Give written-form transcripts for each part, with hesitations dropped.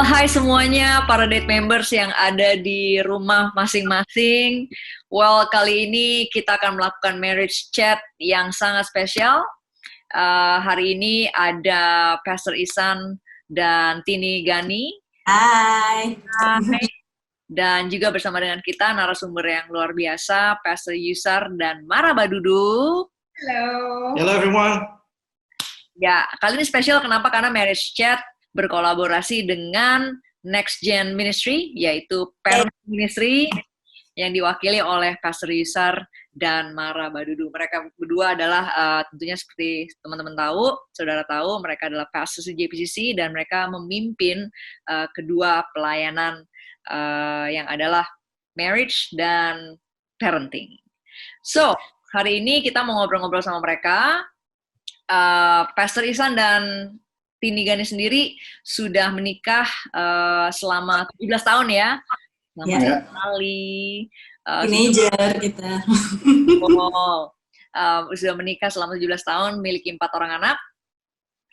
Hai semuanya, para date members yang ada di rumah masing-masing. Well, kali ini kita akan melakukan marriage chat yang sangat spesial. Hari ini ada Pastor Ihsan dan Tini Gani. Hai. Hai. Dan juga bersama dengan kita narasumber yang luar biasa, Pastor Yusar dan Mara Badudu. Halo. Hello everyone. Ya, kali ini spesial kenapa? Karena marriage chat berkolaborasi dengan Next Gen Ministry, yaitu Parenting Ministry, yang diwakili oleh Pastor Yusar dan Mara Badudu. Mereka berdua adalah tentunya seperti teman-teman tahu, saudara tahu, mereka adalah pastors di JPCC dan mereka memimpin kedua pelayanan yang adalah marriage dan parenting. So, hari ini kita mau ngobrol-ngobrol sama mereka. Pastor Ihsan dan Tini Gani sendiri sudah menikah selama 17 tahun ya. Selamat sekali. Teenager kita. Sudah menikah selama 17 tahun, memiliki 4 orang anak.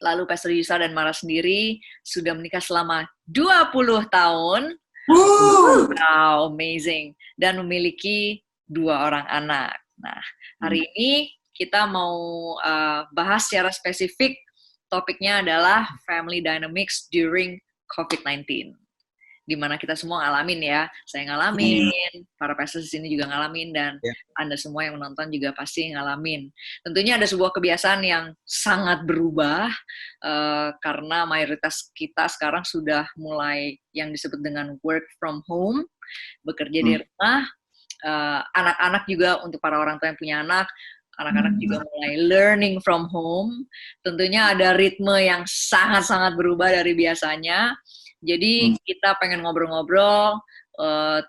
Lalu Pastor Yusar dan Mara sendiri sudah menikah selama 20 tahun. Wow, amazing. Dan memiliki 2 orang anak. Nah, hari ini kita mau bahas secara spesifik. Topiknya adalah Family Dynamics during COVID-19. Di mana kita semua ngalamin ya. Saya ngalamin, para pastors di sini juga ngalamin, dan Anda semua yang menonton juga pasti ngalamin. Tentunya ada sebuah kebiasaan yang sangat berubah, karena mayoritas kita sekarang sudah mulai yang disebut dengan work from home, bekerja di rumah. Anak-anak juga, untuk para orang tua yang punya anak-anak juga mulai learning from home. Tentunya ada ritme yang sangat-sangat berubah dari biasanya. Jadi kita pengen ngobrol-ngobrol,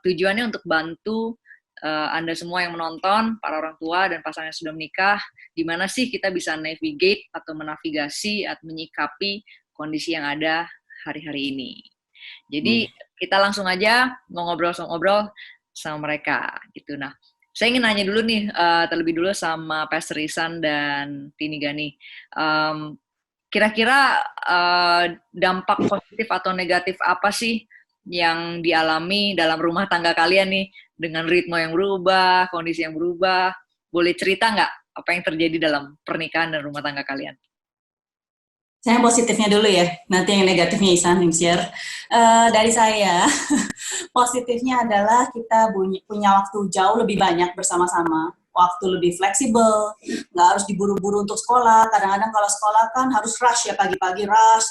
tujuannya untuk bantu Anda semua yang menonton, para orang tua dan pasangan yang sudah menikah, di mana sih kita bisa navigate atau menavigasi atau menyikapi kondisi yang ada hari-hari ini. Jadi kita langsung aja mau ngobrol-ngobrol sama mereka gitu. Nah, saya ingin nanya dulu nih, terlebih dulu sama Pastor Ihsan dan Tini Gani. Kira-kira dampak positif atau negatif apa sih yang dialami dalam rumah tangga kalian nih, dengan ritme yang berubah, kondisi yang berubah? Boleh cerita nggak apa yang terjadi dalam pernikahan dan rumah tangga kalian? Saya positifnya dulu ya, nanti yang negatifnya Ihsan yang share. Dari saya, positifnya adalah kita punya waktu jauh lebih banyak bersama-sama, waktu lebih fleksibel, nggak harus diburu-buru untuk sekolah. Kadang-kadang kalau sekolah kan harus rush ya, pagi-pagi rush,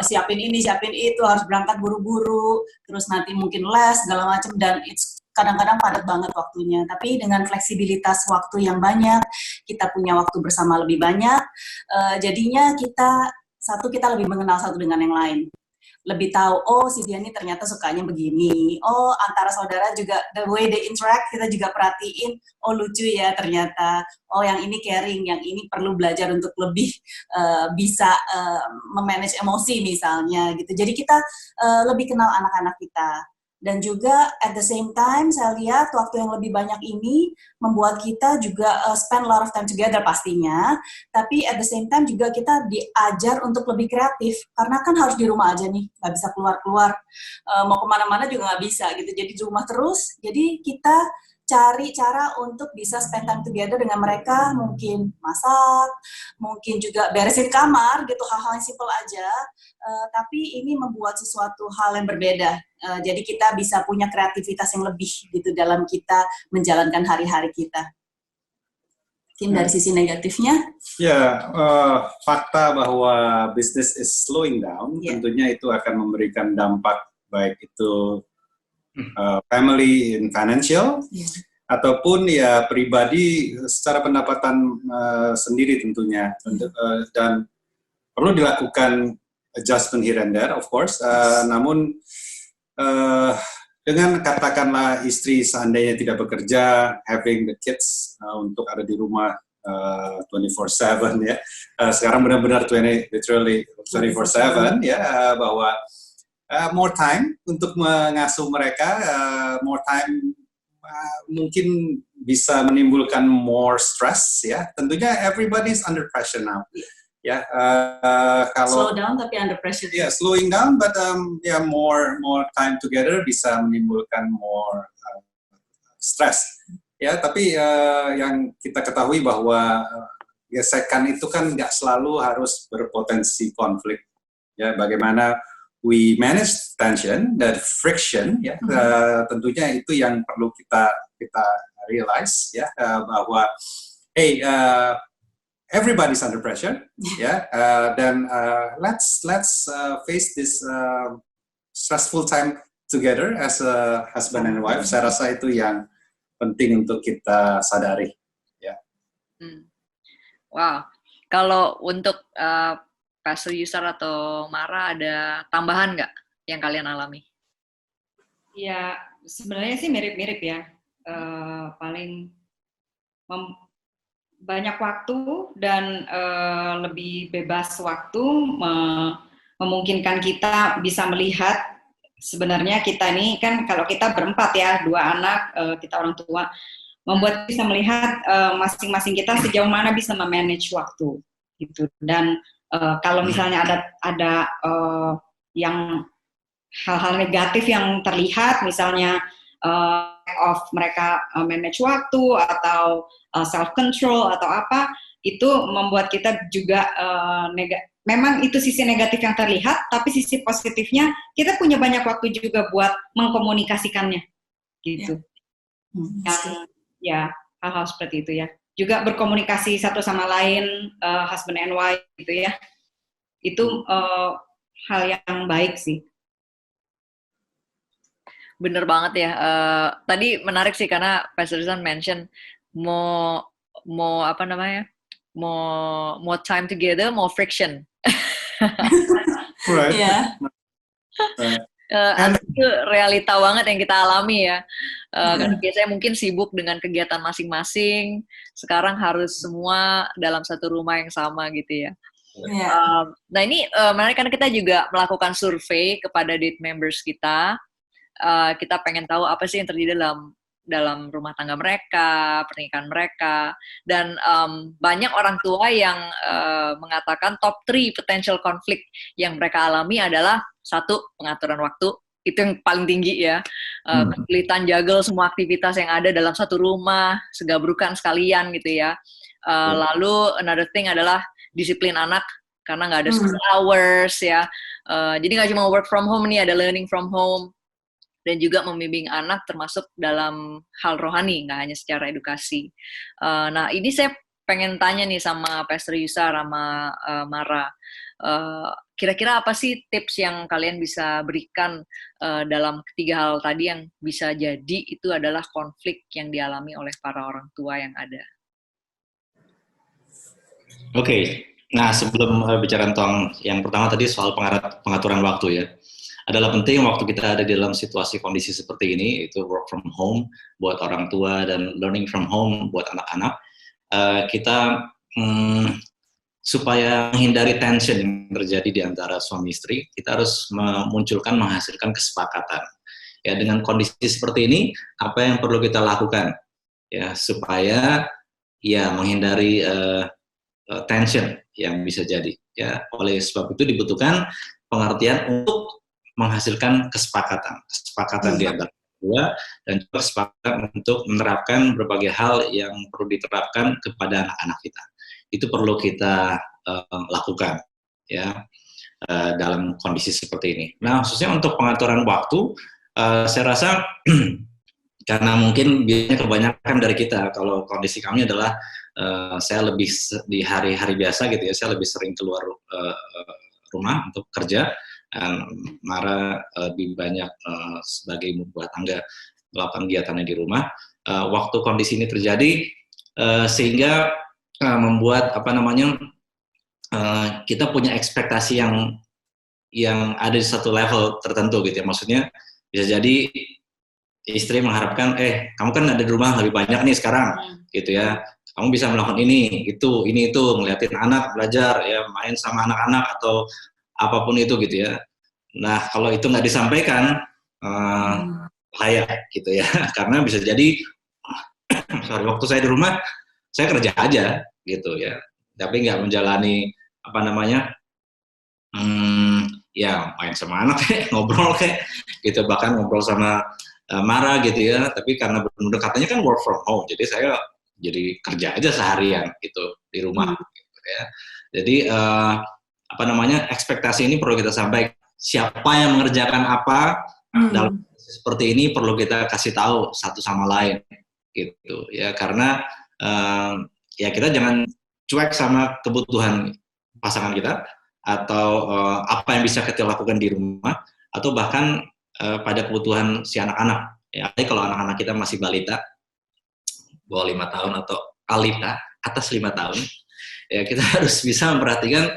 siapin ini, siapin itu, harus berangkat buru-buru, terus nanti mungkin les, segala macam, dan kadang-kadang padat banget waktunya. Tapi dengan fleksibilitas waktu yang banyak, kita punya waktu bersama lebih banyak, jadinya kita lebih mengenal satu dengan yang lain. Lebih tahu, oh si dia ini ternyata sukanya begini. Oh, antara saudara juga, the way they interact, kita juga perhatiin, oh lucu ya ternyata. Oh yang ini caring, yang ini perlu belajar untuk lebih bisa memanage emosi misalnya gitu. Jadi kita lebih kenal anak-anak kita. Dan juga at the same time saya lihat waktu yang lebih banyak ini membuat kita juga spend a lot of time together pastinya, tapi at the same time juga kita diajar untuk lebih kreatif, karena kan harus di rumah aja nih, nggak bisa keluar-keluar, mau kemana-mana juga nggak bisa gitu, jadi di rumah terus. Jadi kita cari cara untuk bisa spend time together dengan mereka, mungkin masak, mungkin juga beresin kamar gitu, hal-hal yang simple aja, tapi ini membuat sesuatu hal yang berbeda. Jadi kita bisa punya kreativitas yang lebih gitu dalam kita menjalankan hari-hari kita. Mungkin dari sisi negatifnya? Ya, fakta bahwa business is slowing down, tentunya itu akan memberikan dampak baik itu family in financial, ataupun ya pribadi secara pendapatan sendiri tentunya, dan perlu dilakukan adjustment here and there, of course. Namun dengan katakanlah istri seandainya tidak bekerja, having the kids untuk ada di rumah 24/7 ya. Sekarang benar-benar literally 24/7 ya, bahwa more time untuk mengasuh mereka, more time mungkin bisa menimbulkan more stress ya. Tentunya everybody's under pressure now. Ya, Slow kalau down tapi under pressure. ya slowing down, but more time together bisa menimbulkan more stress. Ya, tapi yang kita ketahui bahwa gesekan itu kan nggak selalu harus berpotensi konflik. Ya, bagaimana we manage tension dan friction, ya, tentunya itu yang perlu kita realize, ya, bahwa everybody's under pressure, ya, dan let's face this stressful time together as a husband and wife. Saya rasa itu yang penting untuk kita sadari, ya. Wow, kalau untuk Pastor Yusar atau Mara ada tambahan nggak yang kalian alami? Ya, sebenarnya sih mirip-mirip ya. Paling banyak waktu dan lebih bebas waktu memungkinkan kita bisa melihat sebenarnya kita ini kan kalau kita berempat ya, 2 anak, kita orang tua, membuat bisa melihat masing-masing kita sejauh mana bisa memanage waktu gitu. Dan kalau misalnya ada yang hal-hal negatif yang terlihat, misalnya of mereka manage waktu atau self control atau apa, itu membuat kita juga memang itu sisi negatif yang terlihat, tapi sisi positifnya kita punya banyak waktu juga buat mengkomunikasikannya gitu. Ya hal-hal seperti itu ya. Juga berkomunikasi satu sama lain, husband and wife gitu ya. Itu hal yang baik sih. Bener banget ya. Tadi menarik sih karena Pastor Rizan mention mau apa namanya? Mau time together, mau friction. Right. Yeah. Itu realita banget yang kita alami ya. Karena biasanya mungkin sibuk dengan kegiatan masing-masing. Sekarang harus semua dalam satu rumah yang sama gitu ya. Yeah. Nah ini menarik karena kita juga melakukan survei kepada date members kita. Kita pengen tahu apa sih yang terjadi dalam rumah tangga mereka, pernikahan mereka, dan banyak orang tua yang mengatakan top 3 potential conflict yang mereka alami adalah 1, pengaturan waktu, itu yang paling tinggi ya, kesulitan juggle semua aktivitas yang ada dalam satu rumah, segabrukan sekalian gitu ya. Lalu another thing adalah disiplin anak, karena nggak ada school hours ya, jadi nggak cuma work from home nih, ada learning from home, dan juga membimbing anak termasuk dalam hal rohani, nggak hanya secara edukasi. Nah, ini saya pengen tanya nih sama Pastor Yusar sama Mara. Kira-kira apa sih tips yang kalian bisa berikan dalam ketiga hal tadi yang bisa jadi itu adalah konflik yang dialami oleh para orang tua yang ada? Oke. Nah sebelum bicara tentang yang pertama tadi soal pengaturan waktu ya. Adalah penting waktu kita ada di dalam situasi kondisi seperti ini, itu work from home buat orang tua dan learning from home buat anak-anak, kita supaya menghindari tension yang terjadi di antara suami istri, kita harus menghasilkan kesepakatan. Ya, dengan kondisi seperti ini, apa yang perlu kita lakukan ya supaya ya menghindari tension yang bisa jadi. Ya, oleh sebab itu dibutuhkan pengertian untuk menghasilkan kesepakatan di antara kedua, dan juga kesepakatan untuk menerapkan berbagai hal yang perlu diterapkan kepada anak-anak kita. Itu perlu kita lakukan ya dalam kondisi seperti ini. Nah, khususnya untuk pengaturan waktu, saya rasa karena mungkin biasanya kebanyakan dari kita, kalau kondisi kami adalah saya lebih di hari-hari biasa gitu ya, saya lebih sering keluar rumah untuk kerja. Mara di banyak sebagai ibu rumah tangga melakukan kegiatannya di rumah. Waktu kondisi ini terjadi sehingga membuat kita punya ekspektasi yang ada di satu level tertentu gitu ya. Maksudnya bisa jadi istri mengharapkan kamu kan ada di rumah lebih banyak nih sekarang gitu ya. Kamu bisa melakukan ini itu ngeliatin anak belajar ya, main sama anak-anak atau apapun itu gitu ya. Nah kalau itu nggak disampaikan bahaya gitu ya, karena bisa jadi waktu saya di rumah saya kerja aja gitu ya, tapi nggak menjalani apa namanya, ya main sama anak kayak ngobrol kayak gitu, bahkan ngobrol sama Mara gitu ya. Tapi karena benar-benar katanya kan work from home, jadi saya jadi kerja aja seharian gitu di rumah. Gitu ya. Jadi apa namanya, ekspektasi ini perlu kita sampaikan. Siapa yang mengerjakan apa dalam seperti ini perlu kita kasih tahu satu sama lain gitu ya, karena ya kita jangan cuek sama kebutuhan pasangan kita atau apa yang bisa kita lakukan di rumah, atau bahkan pada kebutuhan si anak-anak ya. Kalau anak-anak kita masih balita, bawah 5 tahun atau alita atas 5 tahun ya, kita harus bisa memperhatikan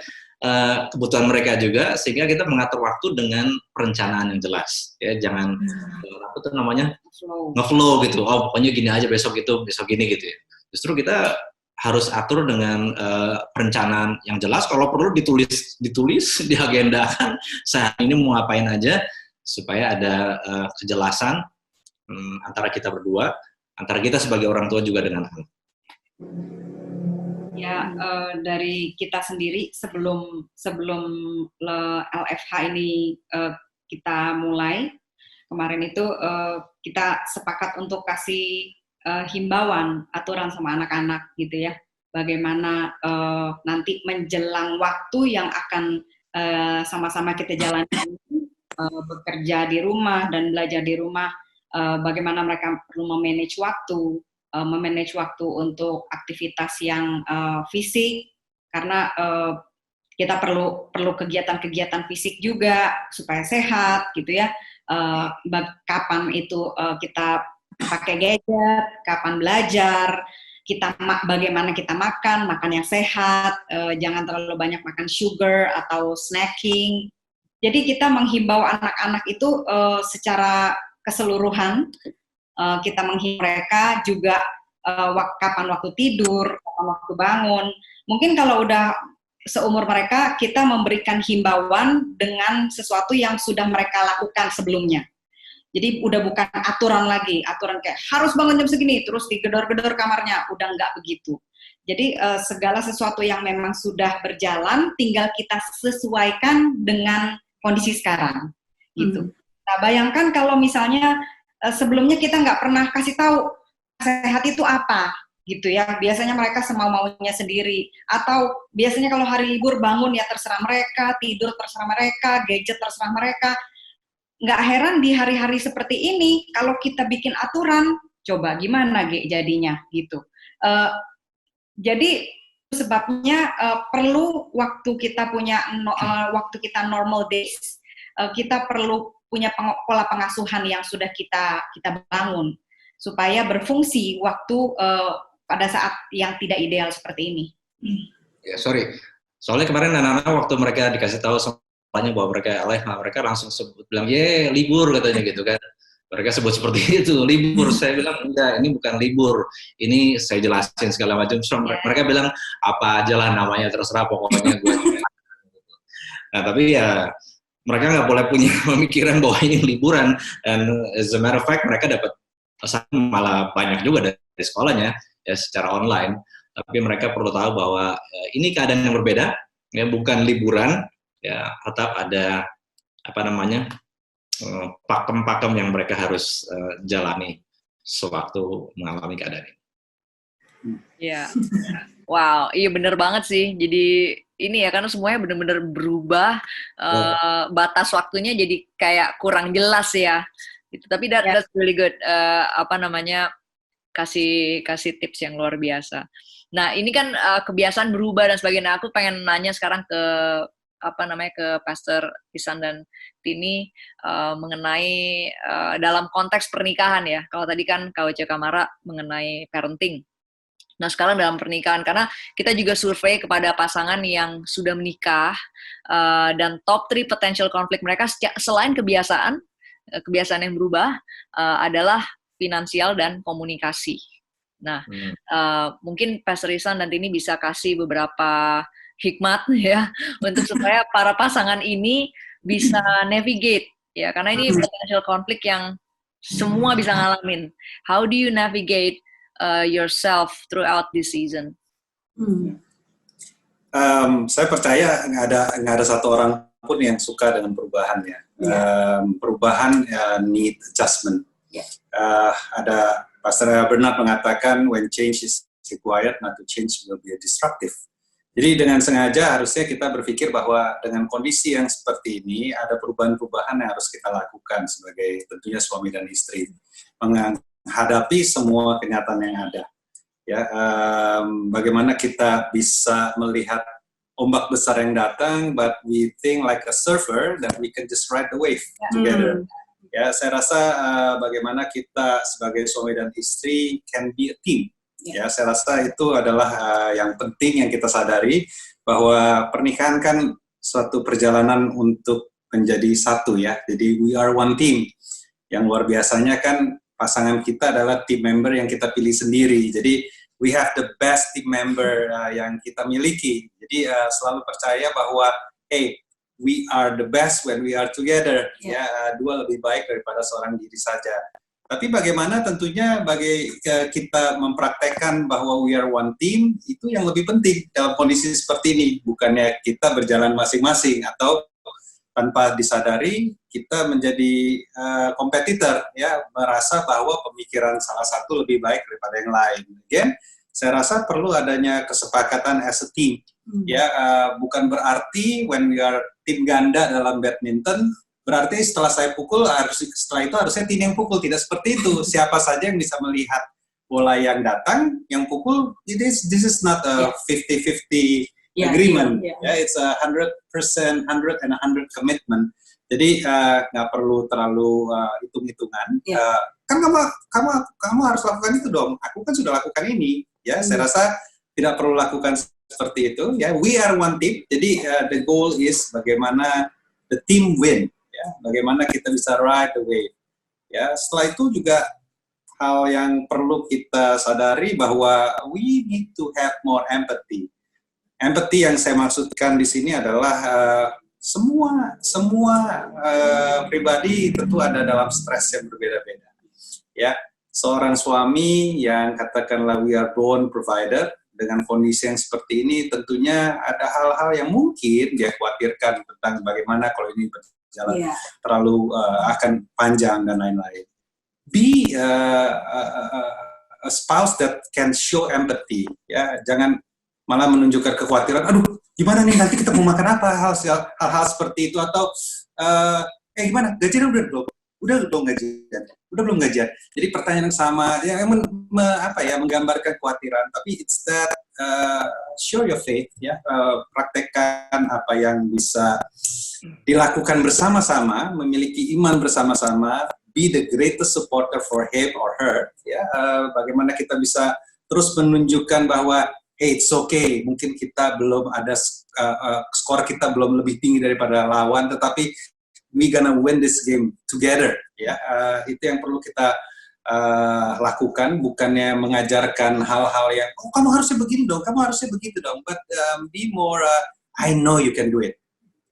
kebutuhan mereka juga, sehingga kita mengatur waktu dengan perencanaan yang jelas ya. Jangan apa tuh namanya, ngeflow gitu, oh pokoknya gini aja, besok gini gitu ya. Justru kita harus atur dengan perencanaan yang jelas. Kalau perlu ditulis diagendakan sehari ini mau ngapain aja, supaya ada kejelasan antara kita berdua, antara kita sebagai orang tua juga dengan anak. Ya, dari kita sendiri sebelum LFH ini kita mulai kemarin itu, kita sepakat untuk kasih himbauan, aturan sama anak-anak gitu ya, bagaimana nanti menjelang waktu yang akan sama-sama kita jalani, bekerja di rumah dan belajar di rumah, bagaimana mereka perlu memanage waktu untuk aktivitas yang fisik, karena kita perlu kegiatan-kegiatan fisik juga supaya sehat gitu ya. Kapan itu kita pakai gadget, kapan belajar, bagaimana kita makan yang sehat, jangan terlalu banyak makan sugar atau snacking. Jadi kita menghimbau anak-anak itu secara keseluruhan. Kita menghimbau mereka juga kapan waktu tidur, kapan waktu bangun. Mungkin kalau udah seumur mereka, kita memberikan himbauan dengan sesuatu yang sudah mereka lakukan sebelumnya. Jadi udah bukan aturan lagi, aturan kayak harus bangun jam segini, terus digedor-gedor kamarnya, udah nggak begitu. Jadi segala sesuatu yang memang sudah berjalan, tinggal kita sesuaikan dengan kondisi sekarang, gitu. Nah, bayangkan kalau misalnya sebelumnya kita nggak pernah kasih tahu sehat itu apa, gitu ya. Biasanya mereka semau-maunya sendiri. Atau biasanya kalau hari libur bangun ya terserah mereka, tidur terserah mereka, gadget terserah mereka. Nggak heran di hari-hari seperti ini, kalau kita bikin aturan, coba gimana jadinya, gitu. Jadi sebabnya perlu waktu kita punya waktu kita normal days, kita perlu punya pola pengasuhan yang sudah kita bangun supaya berfungsi waktu pada saat yang tidak ideal seperti ini. Ya sorry, soalnya kemarin anak-anak waktu mereka dikasih tahu semuanya bahwa mereka LFH, mereka langsung bilang libur katanya gitu kan. Mereka sebut seperti itu, libur. Saya bilang enggak, ini bukan libur, ini saya jelasin segala macam. So, mereka bilang apa aja lah namanya, terserah pokoknya gue. Nah tapi ya mereka nggak boleh punya pemikiran bahwa ini liburan, dan as a matter of fact mereka dapat pesan malah banyak juga dari sekolahnya ya secara online. Tapi mereka perlu tahu bahwa ini keadaan yang berbeda, ya bukan liburan, ya tetap ada apa namanya pakem-pakem yang mereka harus jalani sewaktu mengalami keadaan ini. Iya, wow, iya bener banget sih. Jadi ini ya, karena semuanya bener-bener berubah, batas waktunya jadi kayak kurang jelas ya. Gitu. Tapi that's really good. Apa namanya, kasih tips yang luar biasa. Nah ini kan kebiasaan berubah dan sebagainya. Aku pengen nanya sekarang ke Pastor Ihsan dan Tini mengenai dalam konteks pernikahan ya. Kalau tadi kan KWC Kamara mengenai parenting. Nah sekarang dalam pernikahan, karena kita juga survei kepada pasangan yang sudah menikah, dan top 3 potential konflik mereka selain kebiasaan yang berubah adalah finansial dan komunikasi. Nah mungkin Pastor Ihsan dan Tini bisa kasih beberapa hikmat ya untuk supaya para pasangan ini bisa navigate ya, karena ini potential konflik yang semua bisa ngalamin. How do you navigate yourself throughout this season? Saya percaya nggak ada satu orang pun yang suka dengan perubahan ya. Perubahan need adjustment. Ada Pastor Bernard mengatakan when change is required, not to change will be disruptive. Jadi dengan sengaja harusnya kita berpikir bahwa dengan kondisi yang seperti ini ada perubahan-perubahan yang harus kita lakukan sebagai tentunya suami dan istri menghadapi semua kenyataan yang ada. Ya, bagaimana kita bisa melihat ombak besar yang datang, but we think like a surfer that we can just ride the wave together. Ya, saya rasa bagaimana kita sebagai suami dan istri can be a team. Ya, saya rasa itu adalah yang penting yang kita sadari bahwa pernikahan kan suatu perjalanan untuk menjadi satu ya. Jadi we are one team. Yang luar biasanya kan pasangan kita adalah team member yang kita pilih sendiri. Jadi we have the best team member yang kita miliki. Jadi selalu percaya bahwa hey, we are the best when we are together. Ya, dua lebih baik daripada seorang diri saja. Tapi bagaimana tentunya bagi kita mempraktekkan bahwa we are one team itu yang lebih penting dalam kondisi seperti ini. Bukannya kita berjalan masing-masing atau tanpa disadari kita menjadi kompetitor ya, merasa bahwa pemikiran salah satu lebih baik daripada yang lain. Again, saya rasa perlu adanya kesepakatan as a team. Ya, bukan berarti when we are tim ganda dalam badminton berarti setelah saya pukul setelah itu harusnya tim yang pukul. Tidak seperti itu. Siapa saja yang bisa melihat bola yang datang, yang pukul, this is not a 50-50 agreement. It's a 100%, 100 and 100 commitment. Jadi nggak perlu terlalu hitung-hitungan. Kan kamu harus lakukan itu dong. Aku kan sudah lakukan ini. Ya, saya rasa tidak perlu lakukan seperti itu. Ya, we are one team. Jadi the goal is bagaimana the team win. Ya, bagaimana kita bisa ride the wave. Ya, setelah itu juga hal yang perlu kita sadari bahwa we need to have more empathy. Empathy yang saya maksudkan di sini adalah semua pribadi tentu ada dalam stres yang berbeda-beda. Ya, seorang suami yang katakanlah we are born provider dengan kondisi yang seperti ini tentunya ada hal-hal yang mungkin dia khawatirkan tentang bagaimana kalau ini berjalan terlalu akan panjang dan lain-lain. Be a spouse that can show empathy. Ya, jangan malah menunjukkan kekhawatiran. Aduh, gimana nih nanti kita mau makan apa? Hal-hal seperti itu atau gimana? Gajian udah belum? Udah belum gajian. Jadi pertanyaan yang sama yang menggambarkan kekhawatiran. Tapi it's that show your faith. Ya, praktekkan apa yang bisa dilakukan bersama-sama, memiliki iman bersama-sama, be the greatest supporter for him or her. Ya, bagaimana kita bisa terus menunjukkan bahwa hey, it's okay, mungkin kita belum ada skor kita belum lebih tinggi daripada lawan, tetapi we gonna win this game together. Ya, itu yang perlu kita lakukan, bukannya mengajarkan hal-hal yang kamu harusnya begini dong, kamu harusnya begitu dong, but be more I know you can do it.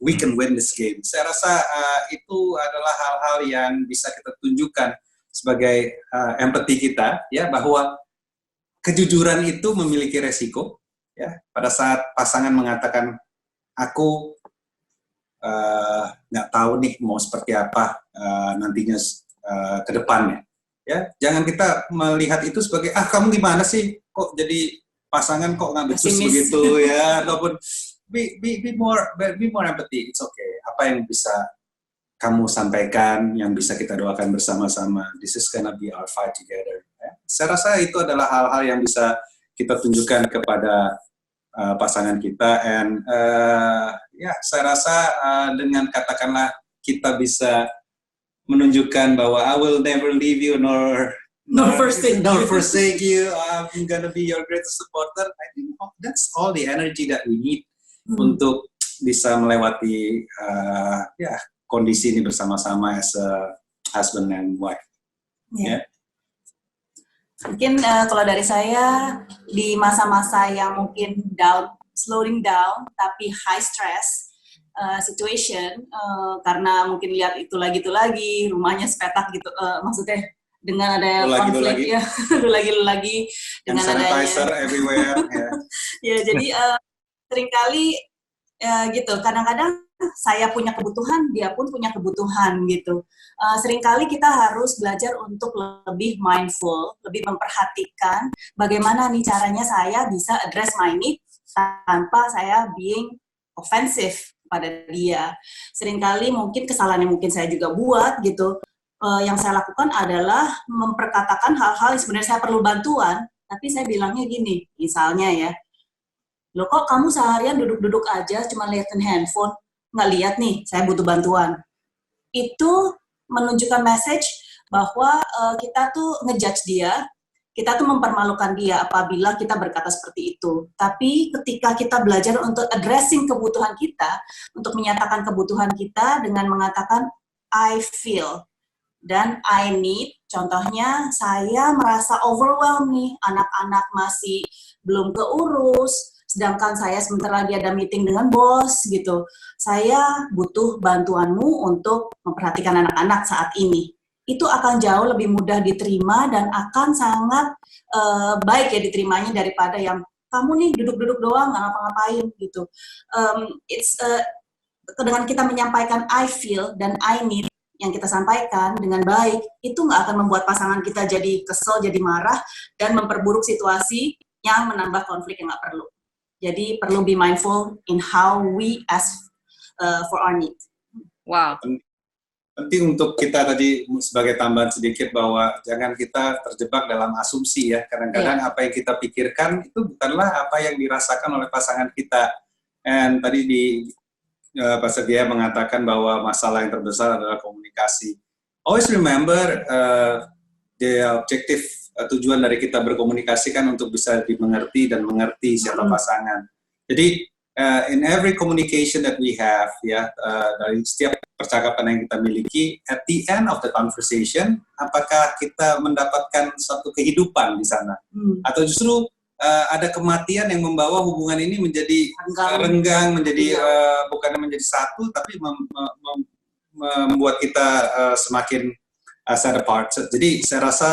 We can win this game. Saya rasa itu adalah hal-hal yang bisa kita tunjukkan sebagai empati kita, ya, bahwa kejujuran itu memiliki resiko. Ya, pada saat pasangan mengatakan aku nggak tahu nih mau seperti apa nantinya ke depannya. Ya, jangan kita melihat itu sebagai kamu gimana sih kok jadi pasangan kok nggak becus begitu ya, ataupun be more empathy. It's okay. Apa yang bisa kamu sampaikan, yang bisa kita doakan bersama-sama. This is gonna be our fight together. Ya. Saya rasa itu adalah hal-hal yang bisa kita tunjukkan kepada pasangan kita. And saya rasa dengan katakanlah kita bisa menunjukkan bahwa I will never leave you nor forsake you. I'm gonna be your greatest supporter. I think that's all the energy that we need untuk bisa melewati kondisi ini bersama-sama as a husband and wife. Yeah. Mungkin kalau dari saya di masa-masa yang mungkin slowing down tapi high stress situation, karena mungkin lihat itu lagi rumahnya sepetak gitu, maksudnya dengan ada konflik ya, lagi dengan adanya sanitizer everywhere. Ya, jadi seringkali gitu. Kadang-kadang saya punya kebutuhan, dia pun punya kebutuhan gitu. Seringkali kita harus belajar untuk lebih mindful, lebih memperhatikan bagaimana nih caranya saya bisa address my need tanpa saya being offensive pada dia. Seringkali mungkin kesalahan yang mungkin saya juga buat gitu, yang saya lakukan adalah memperkatakan hal-hal yang sebenarnya saya perlu bantuan, tapi saya bilangnya gini, misalnya ya, loh kok kamu seharian duduk-duduk aja cuma liatin handphone, nggak lihat nih saya butuh bantuan. Itu menunjukkan message bahwa kita tuh ngejudge dia, kita tuh mempermalukan dia apabila kita berkata seperti itu. Tapi ketika kita belajar untuk addressing kebutuhan kita, untuk menyatakan kebutuhan kita dengan mengatakan I feel dan I need, contohnya saya merasa overwhelmed nih, anak-anak masih belum keurus, sedangkan saya sebentar lagi ada meeting dengan bos gitu. Saya butuh bantuanmu untuk memperhatikan anak-anak saat ini. Itu akan jauh lebih mudah diterima dan akan sangat baik ya diterimanya daripada yang kamu nih duduk-duduk doang nggak ngapa-ngapain gitu. Dengan kita menyampaikan I feel dan I need yang kita sampaikan dengan baik, itu nggak akan membuat pasangan kita jadi kesel, jadi marah, dan memperburuk situasi yang menambah konflik yang nggak perlu. Jadi perlu be mindful in how we ask for our need. Wow. Penting untuk kita tadi sebagai tambahan sedikit bahwa jangan kita terjebak dalam asumsi ya. Kadang-kadang apa yang kita pikirkan itu bukanlah apa yang dirasakan oleh pasangan kita. Dan tadi Pak Setia mengatakan bahwa masalah yang terbesar adalah komunikasi. Always remember the objective, tujuan dari kita berkomunikasi kan untuk bisa dimengerti dan mengerti siapa pasangan. Jadi in every communication that we have, ya dari setiap percakapan yang kita miliki, at the end of the conversation, apakah kita mendapatkan suatu kehidupan di sana, atau justru ada kematian yang membawa hubungan ini menjadi renggang, menjadi bukannya menjadi satu, tapi membuat kita semakin set apart. Jadi saya rasa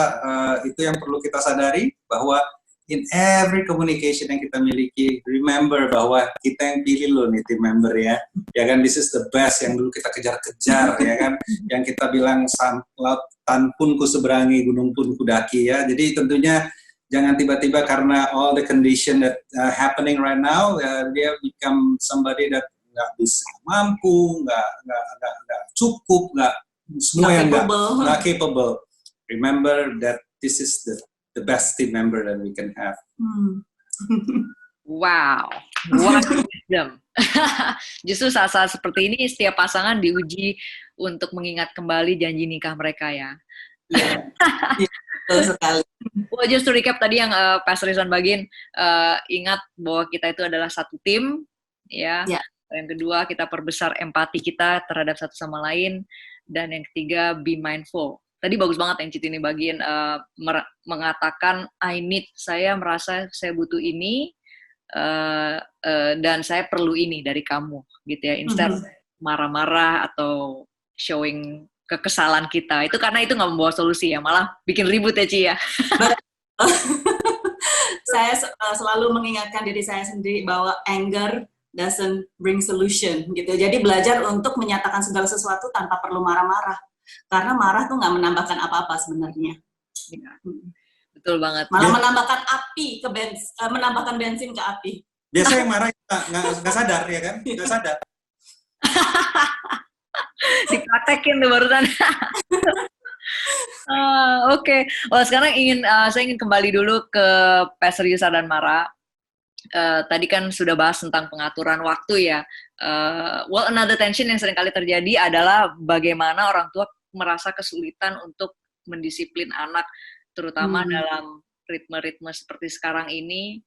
itu yang perlu kita sadari, bahwa in every communication yang kita miliki, remember bahwa kita yang pilih loh nih team member ya. Ya kan, this is the best yang dulu kita kejar-kejar ya kan. Yang kita bilang lautan pun ku seberangi, gunung pun ku daki ya. Jadi tentunya jangan tiba-tiba karena all the condition that happening right now, dia become somebody that nggak bisa mampu, nggak cukup, nggak semua yang nggak capable. Remember that this is the best team member that we can have. Wow, what wisdom. Justru saat-saat seperti ini setiap pasangan diuji untuk mengingat kembali janji nikah mereka ya. Betul sekali. Well, just to recap tadi yang Pastor Rizwan bagiin, ingat bahwa kita itu adalah satu tim, ya. Yang kedua, kita perbesar empati kita terhadap satu sama lain. Dan yang ketiga, be mindful. Tadi bagus banget yang Citi ini bagiin, mengatakan, I need, saya merasa saya butuh ini, dan saya perlu ini dari kamu, gitu ya. Instead marah-marah atau showing kekesalan kita. Itu karena itu nggak membawa solusi ya, malah bikin ribut ya, Ci ya. Saya selalu mengingatkan diri saya sendiri bahwa anger doesn't bring solution gitu. Jadi belajar untuk menyatakan segala sesuatu tanpa perlu marah-marah. Karena marah tuh nggak menambahkan apa-apa sebenarnya. Ya, betul banget. Malah menambahkan api menambahkan bensin ke api. Biasanya yang marah nggak sadar ya kan? Nggak sadar. Dipraktekin tuh barusan. Oke. Well, sekarang saya ingin kembali dulu ke Pastor Yusa dan Mara. Tadi kan sudah bahas tentang pengaturan waktu ya. Well, another tension yang seringkali terjadi adalah bagaimana orang tua merasa kesulitan untuk mendisiplin anak, terutama dalam ritme-ritme seperti sekarang ini.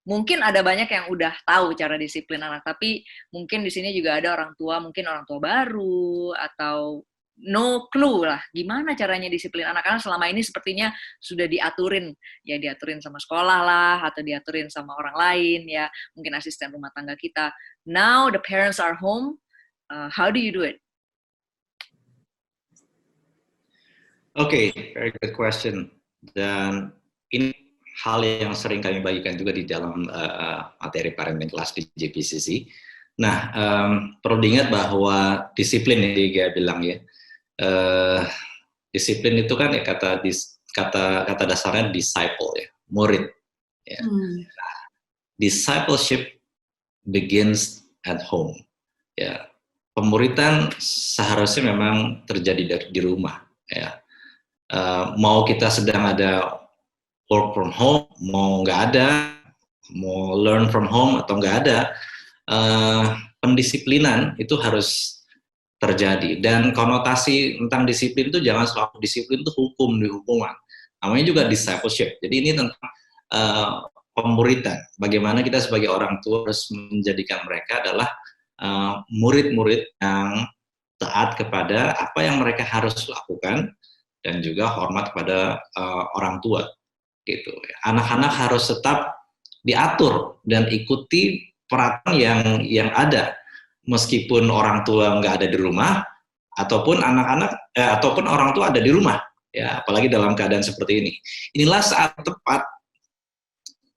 Mungkin ada banyak yang udah tahu cara disiplin anak, tapi mungkin di sini juga ada orang tua, mungkin orang tua baru atau no clue lah gimana caranya disiplin anak, karena selama ini sepertinya sudah diaturin sama sekolah lah, atau diaturin sama orang lain ya, mungkin asisten rumah tangga kita. Now the parents are home, how do you do it? Okay, very good question. Dan ini hal yang sering kami bagikan juga di dalam materi parenting kelas di JPCC. Nah, perlu diingat bahwa disiplin yang dia bilang ya. Disiplin itu kan ya kata dasarnya disciple ya, murid. Ya. Nah, discipleship begins at home. Ya, pemuridan seharusnya memang terjadi di rumah. Ya, mau kita sedang ada work from home, mau nggak ada, mau learn from home atau nggak ada, pendisiplinan itu harus terjadi. Dan konotasi tentang disiplin itu jangan selalu disiplin itu hukum di hukuman. Namanya juga discipleship. Jadi ini tentang pemuridan. Bagaimana kita sebagai orang tua harus menjadikan mereka adalah murid-murid yang taat kepada apa yang mereka harus lakukan dan juga hormat kepada orang tua. Gitu. Anak-anak harus tetap diatur dan ikuti peraturan yang ada. Meskipun orang tua nggak ada di rumah, ataupun anak-anak, ataupun orang tua ada di rumah, ya, apalagi dalam keadaan seperti ini. Inilah saat tepat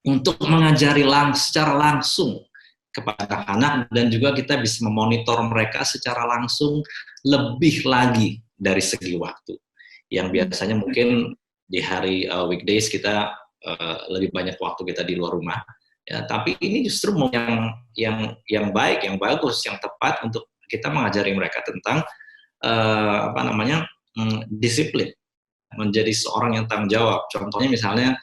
untuk mengajari secara langsung kepada anak dan juga kita bisa memonitor mereka secara langsung lebih lagi dari segi waktu. Yang biasanya mungkin di hari weekdays kita lebih banyak waktu kita di luar rumah. Ya, tapi ini justru yang baik, yang bagus, yang tepat untuk kita mengajari mereka tentang disiplin, menjadi seorang yang tanggung jawab. Contohnya misalnya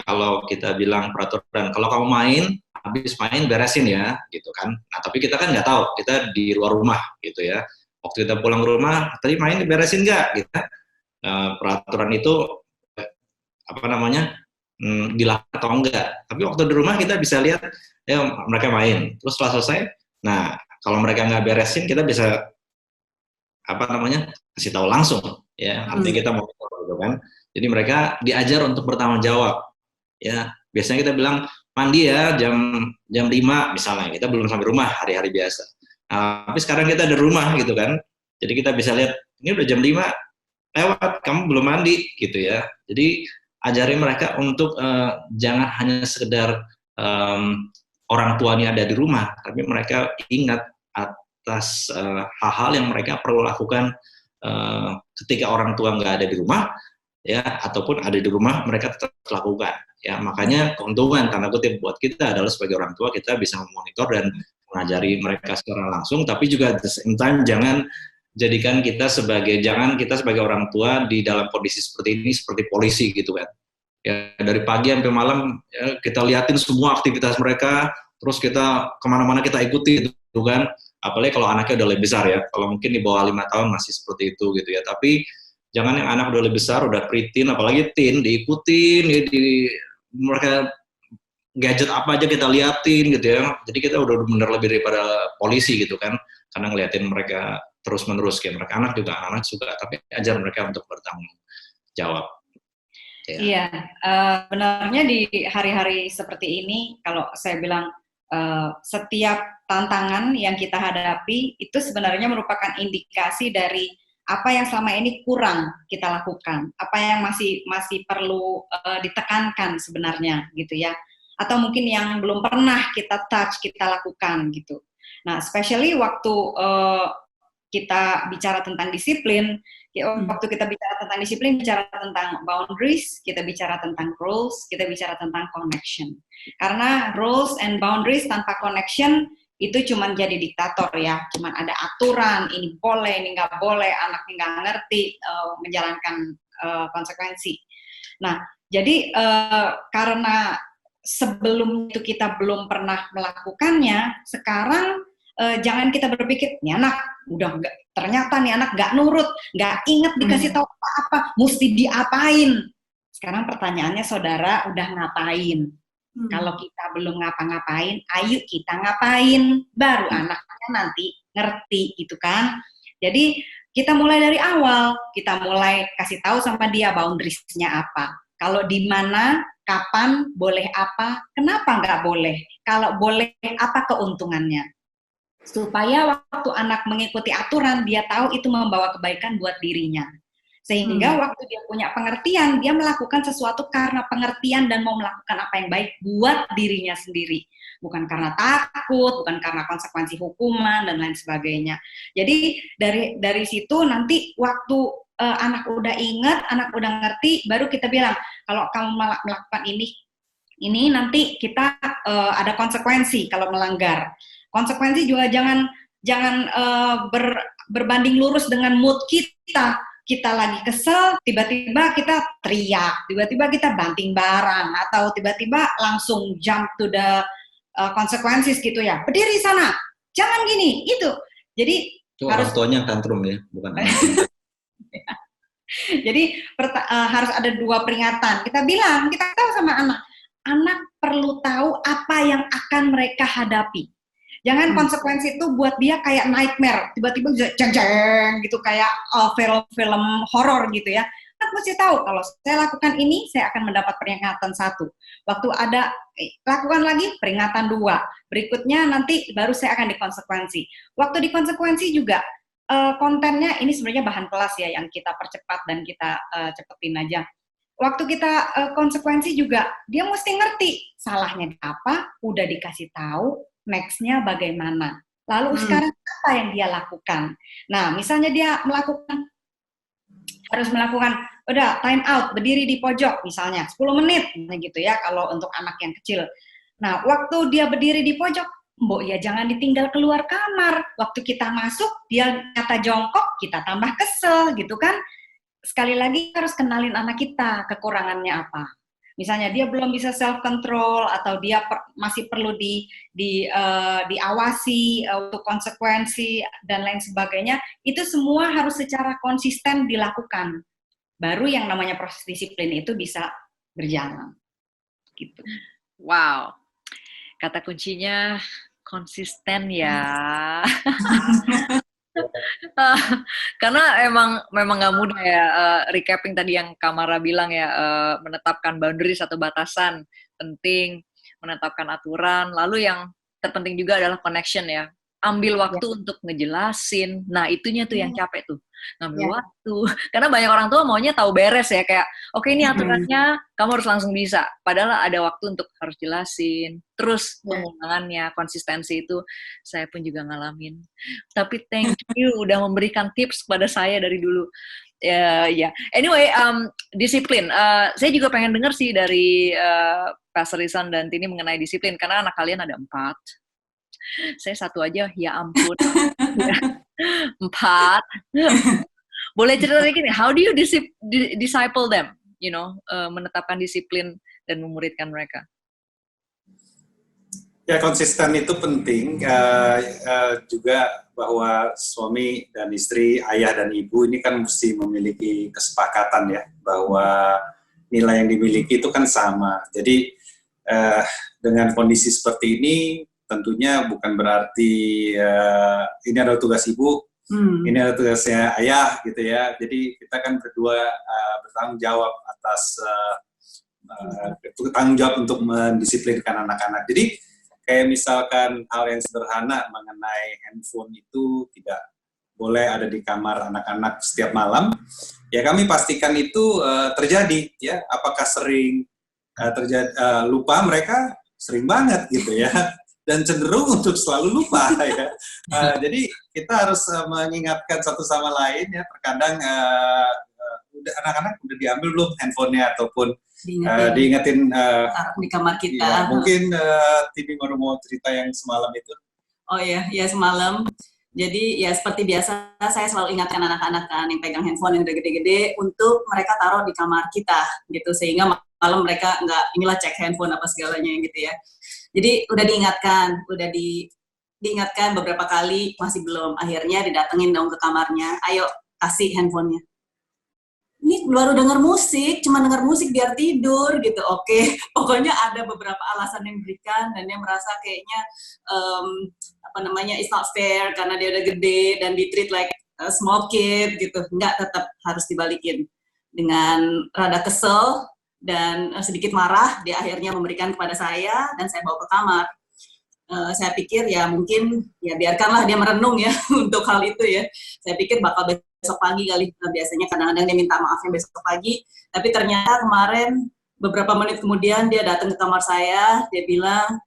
kalau kita bilang peraturan, kalau kamu main, habis main beresin ya, gitu kan. Nah, tapi kita kan nggak tahu, kita di luar rumah, gitu ya. Waktu kita pulang ke rumah, tadi main beresin nggak, gitu. Peraturan itu dilakukan atau enggak. Tapi waktu di rumah kita bisa lihat ya mereka main. Terus setelah selesai, nah kalau mereka nggak beresin kita bisa kasih tahu langsung ya. Artinya kita mau gitu kan. Jadi mereka diajar untuk bertanggung jawab. Ya, biasanya kita bilang mandi ya jam 5 misalnya. Kita belum sampai rumah hari-hari biasa. Tapi sekarang kita ada rumah gitu kan. Jadi kita bisa lihat ini udah jam 5 lewat, kamu belum mandi gitu ya. Jadi ajari mereka untuk jangan hanya sekedar orang tuanya ada di rumah, tapi mereka ingat atas hal-hal yang mereka perlu lakukan ketika orang tua nggak ada di rumah, ya, ataupun ada di rumah mereka tetap lakukan. Ya, makanya keuntungan tanda kutip buat kita adalah sebagai orang tua kita bisa memonitor dan mengajari mereka secara langsung, tapi juga at the same time jangan kita sebagai orang tua di dalam kondisi seperti ini seperti polisi gitu kan. Ya, dari pagi sampai malam ya, kita liatin semua aktivitas mereka, terus kita kemana-mana kita ikuti gitu kan. Apalagi kalau anaknya udah lebih besar ya. Kalau mungkin di bawah 5 tahun masih seperti itu gitu ya. Tapi jangan yang anak udah lebih besar, udah preteen, apalagi teen, diikutin, ya, mereka gadget apa aja kita liatin gitu ya. Jadi kita udah bener lebih daripada polisi gitu kan. Karena ngeliatin mereka terus-menerus kayak mereka anak suka, tapi ajar mereka untuk bertanggung jawab. Ya. Iya, benarnya di hari-hari seperti ini, kalau saya bilang setiap tantangan yang kita hadapi itu sebenarnya merupakan indikasi dari apa yang selama ini kurang kita lakukan, apa yang masih perlu ditekankan sebenarnya gitu ya, atau mungkin yang belum pernah kita touch, kita lakukan gitu. Nah, especially waktu kita bicara tentang disiplin, waktu kita bicara tentang disiplin, bicara tentang boundaries, kita bicara tentang rules, kita bicara tentang connection. Karena rules and boundaries tanpa connection itu cuma jadi diktator ya, cuma ada aturan, ini boleh, ini nggak boleh, anaknya nggak ngerti menjalankan konsekuensi. Nah, jadi karena sebelum itu kita belum pernah melakukannya, sekarang jangan kita berpikir, nih anak udah ternyata nih anak nggak nurut, nggak inget dikasih tahu apa-apa, mesti diapain. Sekarang pertanyaannya saudara udah ngapain? Kalau kita belum ngapa-ngapain, ayo kita ngapain, baru anaknya nanti ngerti gitu kan. Jadi kita mulai dari awal, kita mulai kasih tahu sama dia boundaries-nya apa. Kalau di mana, kapan, boleh apa, kenapa nggak boleh. Kalau boleh, apa keuntungannya. Supaya waktu anak mengikuti aturan, dia tahu itu membawa kebaikan buat dirinya. Sehingga waktu dia punya pengertian, dia melakukan sesuatu karena pengertian dan mau melakukan apa yang baik buat dirinya sendiri. Bukan karena takut, bukan karena konsekuensi hukuman, dan lain sebagainya. Jadi dari situ nanti waktu anak udah ingat, anak udah ngerti, baru kita bilang, kalau kamu melakukan ini nanti kita ada konsekuensi kalau melanggar. Konsekuensi juga jangan berbanding lurus dengan mood kita. Kita lagi kesel, tiba-tiba kita teriak, tiba-tiba kita banting barang, atau tiba-tiba langsung jump to the consequences gitu ya. Berdiri sana, jangan gini, itu. Jadi itu harus orang tuanya tantrum ya, bukan anak. Jadi harus ada 2 peringatan. Kita bilang, kita tahu sama anak perlu tahu apa yang akan mereka hadapi. Jangan konsekuensi itu buat dia kayak nightmare, tiba-tiba jeng-jeng gitu, kayak film-film horor gitu ya. Kan mesti tahu, kalau saya lakukan ini, saya akan mendapat peringatan 1. Waktu ada, lakukan lagi, peringatan 2. Berikutnya nanti baru saya akan dikonsekuensi. Waktu dikonsekuensi juga, kontennya ini sebenarnya bahan kelas ya, yang kita percepat dan kita cepetin aja. Waktu kita konsekuensi juga, dia mesti ngerti salahnya apa, udah dikasih tahu, next-nya bagaimana. Lalu sekarang apa yang dia lakukan? Nah, misalnya dia harus melakukan, udah time out, berdiri di pojok misalnya, 10 menit gitu ya, kalau untuk anak yang kecil. Nah, waktu dia berdiri di pojok, Mbok ya jangan ditinggal keluar kamar. Waktu kita masuk, dia kata jongkok, kita tambah kesel gitu kan. Sekali lagi harus kenalin anak kita, kekurangannya apa. Misalnya dia belum bisa self control atau dia masih perlu diawasi untuk konsekuensi dan lain sebagainya, itu semua harus secara konsisten dilakukan. Baru yang namanya proses disiplin itu bisa berjalan. Gitu. Wow. Kata kuncinya konsisten ya. Karena memang nggak mudah ya, recapping tadi yang Kamara bilang ya, menetapkan boundaries atau batasan penting, menetapkan aturan, lalu yang terpenting juga adalah connection ya, ambil waktu untuk ngejelasin. Nah itunya tuh yang capek tuh, ngambil waktu, karena banyak orang tua maunya tahu beres ya, kayak oke, ini aturannya kamu harus langsung bisa, padahal ada waktu untuk harus jelasin, terus pengulangannya, konsistensi itu saya pun juga ngalamin. Tapi thank you udah memberikan tips kepada saya dari dulu. Anyway, disiplin. Saya juga pengen dengar sih dari Pastor Ihsan dan Tini mengenai disiplin, karena anak kalian ada 4. Saya 1 aja, ya ampun. 4. Boleh cerita lagi nih, how do you disciple them? You know, menetapkan disiplin dan memuridkan mereka. Ya, konsisten itu penting. Juga bahwa suami dan istri, ayah dan ibu ini kan mesti memiliki kesepakatan ya, bahwa nilai yang dimiliki itu kan sama. Jadi dengan kondisi seperti ini, tentunya bukan berarti ini adalah tugas ibu, ini adalah tugasnya ayah gitu ya. Jadi kita kan berdua bertanggung jawab atas tanggung jawab untuk mendisiplinkan anak-anak. Jadi kayak misalkan hal yang sederhana mengenai handphone itu tidak boleh ada di kamar anak-anak setiap malam. Ya kami pastikan itu terjadi ya. Apakah sering terjadi lupa? Mereka sering banget gitu ya. Dan cenderung untuk selalu lupa ya. Jadi kita harus mengingatkan satu sama lain ya. Terkadang anak-anak udah diambil belum handphonenya, ataupun diingetin di kamar kita. Ya, mungkin Tini mau cerita yang semalam itu. Oh iya, ya semalam. Jadi ya seperti biasa saya selalu ingatkan anak-anak kan yang pegang handphone yang udah gede-gede untuk mereka taruh di kamar kita gitu, sehingga malam mereka nggak inilah cek handphone apa segalanya gitu ya. Jadi udah diingatkan beberapa kali, masih belum. Akhirnya didatengin dong ke kamarnya, ayo kasih handphonenya. Ini baru denger musik, cuma denger musik biar tidur gitu. Oke. Pokoknya ada beberapa alasan yang diberikan dan dia merasa kayaknya it's not fair karena dia udah gede dan di treat like a small kid gitu. Enggak, tetap harus dibalikin. Dengan rada kesel dan sedikit marah, dia akhirnya memberikan kepada saya dan saya bawa ke kamar. Saya pikir ya mungkin ya biarkanlah dia merenung ya untuk hal itu ya. Saya pikir bakal besok pagi kali. Biasanya kadang-kadang dia minta maafnya besok pagi, tapi ternyata kemarin beberapa menit kemudian dia datang ke kamar saya, dia bilang,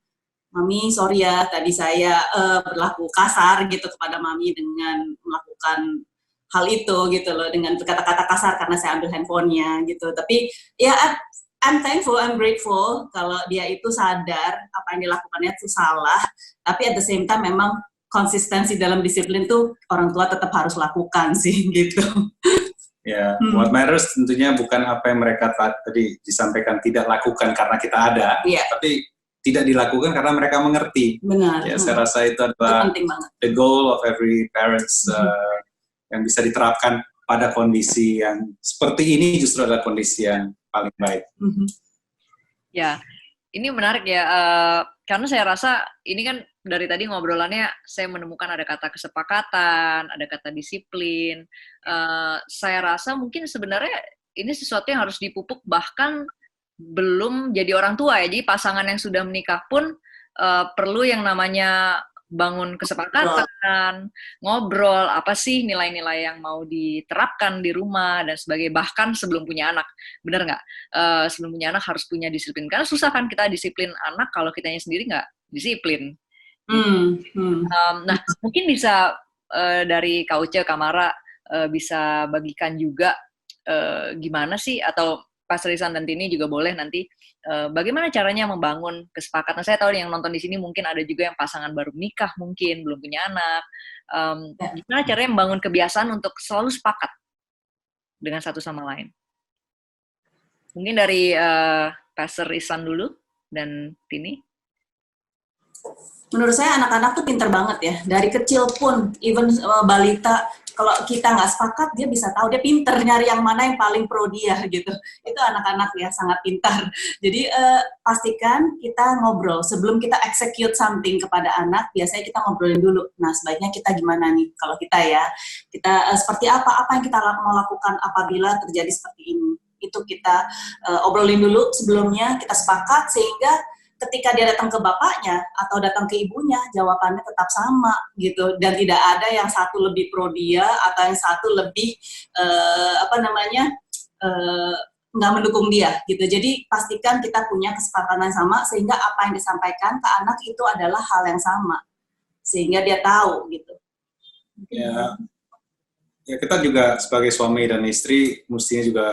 "Mami, sorry ya, tadi saya berlaku kasar gitu kepada Mami dengan melakukan hal itu gitu loh, dengan berkata-kata kasar karena saya ambil handphonenya gitu." Tapi ya I'm thankful, I'm grateful kalau dia itu sadar apa yang dilakukannya itu salah, tapi at the same time memang konsistensi dalam disiplin tuh orang tua tetap harus lakukan sih gitu. Ya, what matters tentunya bukan apa yang mereka tadi disampaikan tidak lakukan karena kita ada, tapi tidak dilakukan karena mereka mengerti. Benar. Ya, saya rasa itu adalah the goal of every parents yang bisa diterapkan pada kondisi yang seperti ini, justru adalah kondisi yang paling baik. Ya, ini menarik ya, karena saya rasa ini kan dari tadi ngobrolannya saya menemukan ada kata kesepakatan, ada kata disiplin. Saya rasa mungkin sebenarnya ini sesuatu yang harus dipupuk bahkan belum jadi orang tua ya. Jadi pasangan yang sudah menikah pun perlu yang namanya bangun kesepakatan, ngobrol, apa sih nilai-nilai yang mau diterapkan di rumah dan sebagainya, bahkan sebelum punya anak. Benar nggak? Sebelum punya anak harus punya disiplin. Karena susah kan kita disiplin anak kalau kitanya sendiri nggak disiplin. Nah, mungkin bisa dari Kak Uce, Kak Mara bisa bagikan juga gimana sih, atau Pastor Ihsan dan Tini juga boleh nanti bagaimana caranya membangun kesepakatan. Saya tahu yang nonton di sini mungkin ada juga yang pasangan baru menikah, mungkin belum punya anak. Gimana caranya membangun kebiasaan untuk selalu sepakat dengan satu sama lain? Mungkin dari Pastor Ihsan dulu dan Tini. Menurut saya anak-anak tuh pinter banget ya, dari kecil pun, even balita, kalau kita nggak sepakat, dia bisa tahu, dia pinter nyari yang mana yang paling pro dia gitu. Itu anak-anak ya, sangat pintar. Jadi pastikan kita ngobrol, sebelum kita execute something kepada anak, biasanya kita ngobrolin dulu. Nah, sebaiknya kita gimana nih, kalau kita ya, kita seperti apa yang kita mau lakukan apabila terjadi seperti ini. Itu kita obrolin dulu sebelumnya, kita sepakat, sehingga ketika dia datang ke bapaknya atau datang ke ibunya, jawabannya tetap sama gitu, dan tidak ada yang satu lebih pro dia atau yang satu lebih nggak mendukung dia gitu. Jadi pastikan kita punya kesepakatan yang sama sehingga apa yang disampaikan ke anak itu adalah hal yang sama sehingga dia tahu gitu. Ya kita juga sebagai suami dan istri mestinya juga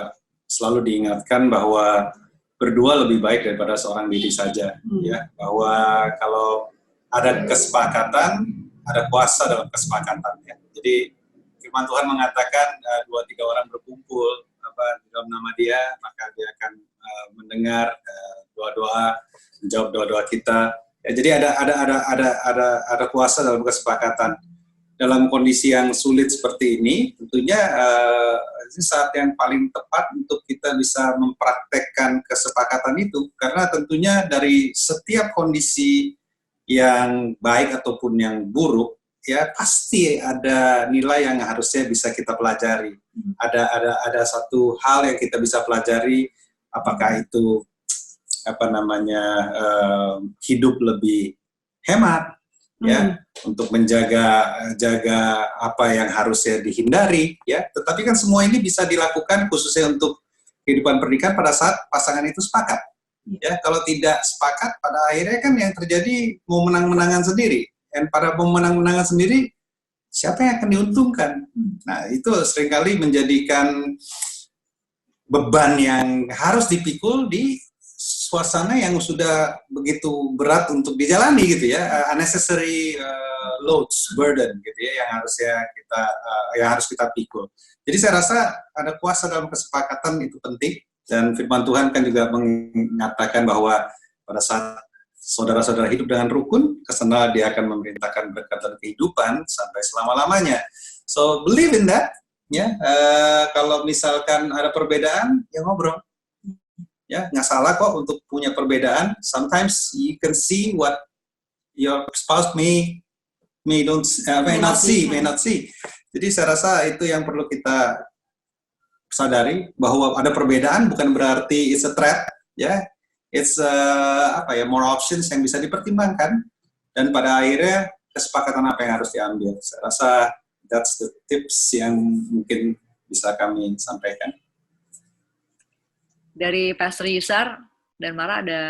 selalu diingatkan bahwa berdua lebih baik daripada seorang diri saja, ya, bahwa kalau ada kesepakatan, ada kuasa dalam kesepakatan, ya. Jadi firman Tuhan mengatakan 2-3 orang berkumpul di dalam nama Dia, maka Dia akan mendengar doa-doa, menjawab doa-doa kita. Ya, jadi ada kuasa dalam kesepakatan. Dalam kondisi yang sulit seperti ini, tentunya ini saat yang paling tepat untuk kita bisa mempraktekkan kesepakatan itu, karena tentunya dari setiap kondisi yang baik ataupun yang buruk, ya pasti ada nilai yang harusnya bisa kita pelajari. Ada satu hal yang kita bisa pelajari, apakah itu hidup lebih hemat, ya, untuk menjaga apa yang harusnya dihindari, ya. Tetapi kan semua ini bisa dilakukan khususnya untuk kehidupan pernikahan pada saat pasangan itu sepakat. Ya, kalau tidak sepakat, pada akhirnya kan yang terjadi mau menang-menangan sendiri. Dan pada mau menang-menangan sendiri, siapa yang akan diuntungkan? Nah, itu seringkali menjadikan beban yang harus dipikul di suasana yang sudah begitu berat untuk dijalani gitu ya, unnecessary loads, burden gitu ya, yang harus kita pikul. Jadi saya rasa ada kuasa dalam kesepakatan itu penting, dan firman Tuhan kan juga mengatakan bahwa pada saat saudara-saudara hidup dengan rukun, kesana Dia akan memerintahkan berkat dan kehidupan sampai selama-lamanya. So believe in that, ya. Kalau misalkan ada perbedaan, ya ngobrol. Ya, nggak salah kok untuk punya perbedaan. Sometimes you can see what your spouse may not see. Jadi saya rasa itu yang perlu kita sadari, bahwa ada perbedaan bukan berarti it's a threat, ya. It's more options yang bisa dipertimbangkan, dan pada akhirnya kesepakatan apa yang harus diambil. Saya rasa that's the tips yang mungkin bisa kami sampaikan. Dari Pastor Yusar dan Mara ada.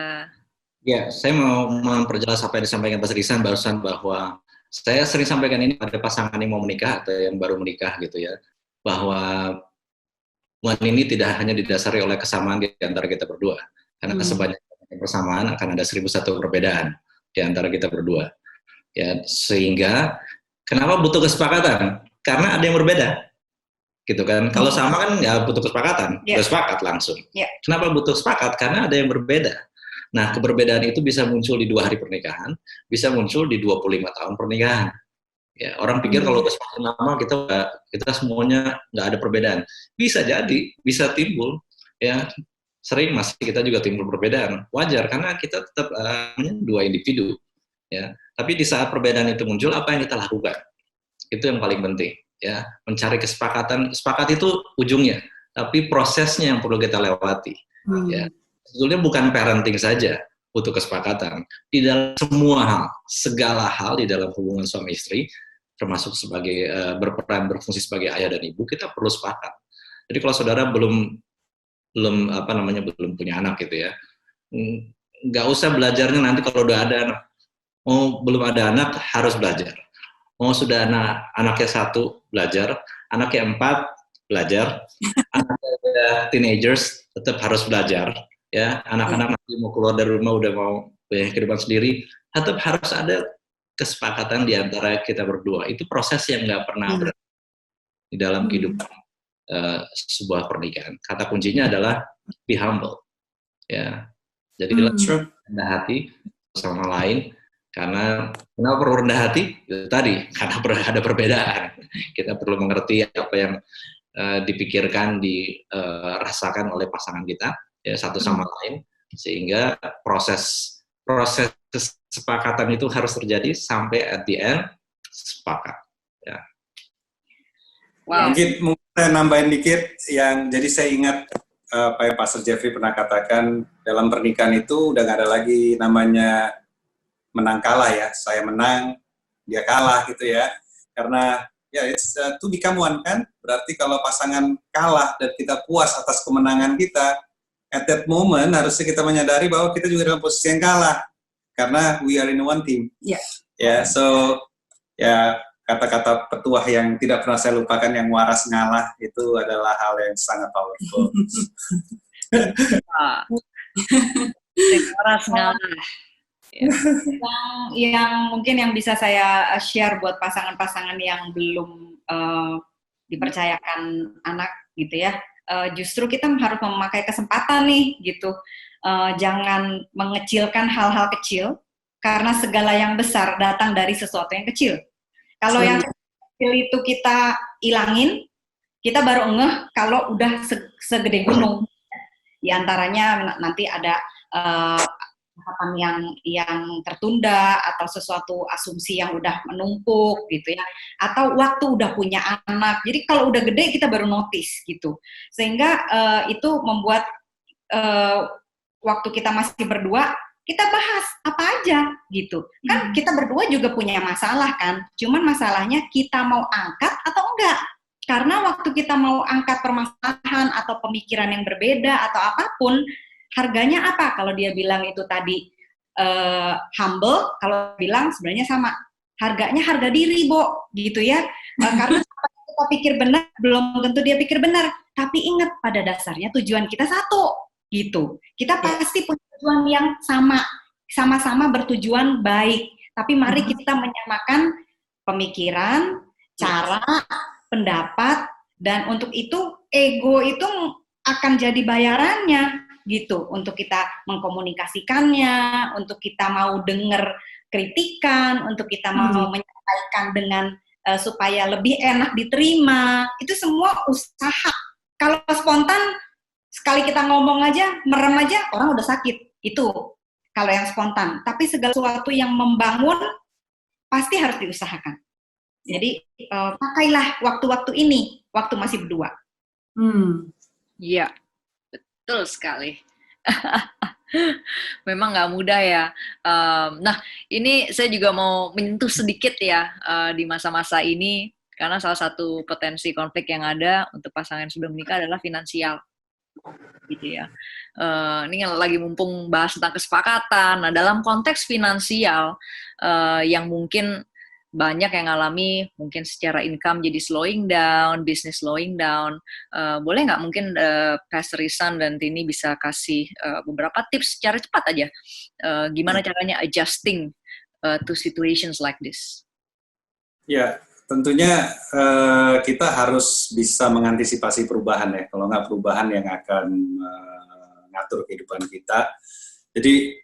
Ya, saya mau memperjelas apa yang disampaikan Pastor Ihsan barusan, bahwa saya sering sampaikan ini pada pasangan yang mau menikah atau yang baru menikah gitu ya, bahwa hubungan ini tidak hanya didasari oleh kesamaan di antara kita berdua, karena sebanyak persamaan akan ada 1001 perbedaan di antara kita berdua. Ya, sehingga kenapa butuh kesepakatan? Karena ada yang berbeda. Gitu kan. Kalau sama kan nggak butuh kesepakatan, sepakat langsung. Kenapa butuh sepakat? Karena ada yang berbeda. Nah, keberbedaan itu bisa muncul di 2 hari pernikahan, bisa muncul di 25 tahun pernikahan. Ya, orang pikir kalau udah semakin lama kita semuanya nggak ada perbedaan. Bisa jadi, bisa timbul. Ya, sering masih kita juga timbul perbedaan. Wajar karena kita tetap 2 individu. Ya, tapi di saat perbedaan itu muncul, apa yang kita lakukan? Itu yang paling penting. Ya, mencari kesepakatan. Sepakat itu ujungnya, tapi prosesnya yang perlu kita lewati. Ya, sebetulnya bukan parenting saja butuh kesepakatan. Di dalam semua hal, segala hal di dalam hubungan suami istri, termasuk sebagai berfungsi sebagai ayah dan ibu, kita perlu sepakat. Jadi kalau saudara belum punya anak gitu ya, nggak usah belajarnya nanti kalau udah ada anak. Belum ada anak harus belajar. Sudah anaknya 1 belajar, anaknya 4 belajar, anaknya udah teenagers tetap harus belajar, ya. Anak-anak nanti mau keluar dari rumah udah mau punya kehidupan sendiri, tetap harus ada kesepakatan di antara kita berdua. Itu proses yang nggak pernah berhenti di dalam kehidupan sebuah pernikahan. Kata kuncinya adalah be humble, ya. Jadi rendah hati sama lain. Karena kenapa perlu rendah hati? Itu tadi, karena ada perbedaan. Kita perlu mengerti apa yang dipikirkan, dirasakan oleh pasangan kita, ya, satu sama lain, sehingga proses kesepakatan itu harus terjadi sampai at the end sepakat. Ya. Wow. Mungkin saya nambahin dikit, jadi saya ingat apa yang Pastor Jeffrey pernah katakan, dalam pernikahan itu udah nggak ada lagi namanya menang kalah ya, saya menang, dia kalah gitu ya. Karena ya it's to become one kan, berarti kalau pasangan kalah dan kita puas atas kemenangan kita, at that moment harusnya kita menyadari bahwa kita juga dalam posisi yang kalah, karena we are in one team. Ya, so ya kata-kata petuah yang tidak pernah saya lupakan, yang waras ngalah, itu adalah hal yang sangat powerful. Waras ngalah. Yang mungkin yang bisa saya share buat pasangan-pasangan yang belum dipercayakan anak gitu ya, justru kita harus memakai kesempatan nih gitu, jangan mengecilkan hal-hal kecil karena segala yang besar datang dari sesuatu yang kecil. Kalau yang kecil itu kita ilangin, kita baru ngeh kalau udah segede gunung. Di antaranya nanti ada yang tertunda atau sesuatu asumsi yang udah menumpuk gitu ya, atau waktu udah punya anak. Jadi kalau udah gede kita baru notice gitu, sehingga itu membuat waktu kita masih berdua kita bahas apa aja gitu kan. Kita berdua juga punya masalah kan, cuman masalahnya kita mau angkat atau enggak. Karena waktu kita mau angkat permasalahan atau pemikiran yang berbeda atau apapun, harganya apa? Kalau dia bilang itu tadi humble, kalau bilang sebenarnya sama. Harganya harga diri, Bo, gitu ya. Karena kita pikir benar, belum tentu dia pikir benar. Tapi ingat, pada dasarnya tujuan kita satu, gitu. Kita pasti punya tujuan yang sama-sama bertujuan baik. Tapi mari kita menyamakan pemikiran, cara, pendapat, dan untuk itu ego itu akan jadi bayarannya gitu, untuk kita mengkomunikasikannya, untuk kita mau dengar kritikan, untuk kita mau menyampaikan dengan supaya lebih enak diterima. Itu semua usaha. Kalau spontan sekali kita ngomong aja, merem aja, orang udah sakit. Itu kalau yang spontan. Tapi segala sesuatu yang membangun pasti harus diusahakan. Jadi pakailah waktu-waktu ini, waktu masih berdua. Iya, betul sekali. Memang nggak mudah ya. Nah, ini saya juga mau menyentuh sedikit ya di masa-masa ini. Karena salah satu potensi konflik yang ada untuk pasangan yang sudah menikah adalah finansial, gitu ya. Ini lagi mumpung bahas tentang kesepakatan. Nah, dalam konteks finansial yang mungkin banyak yang ngalami mungkin secara income jadi slowing down, bisnis slowing down. Boleh nggak mungkin Pastor Ihsan dan Tini bisa kasih beberapa tips secara cepat aja, gimana caranya adjusting to situations like this? Ya, tentunya kita harus bisa mengantisipasi perubahan ya. Kalau nggak perubahan yang akan mengatur kehidupan kita. Jadi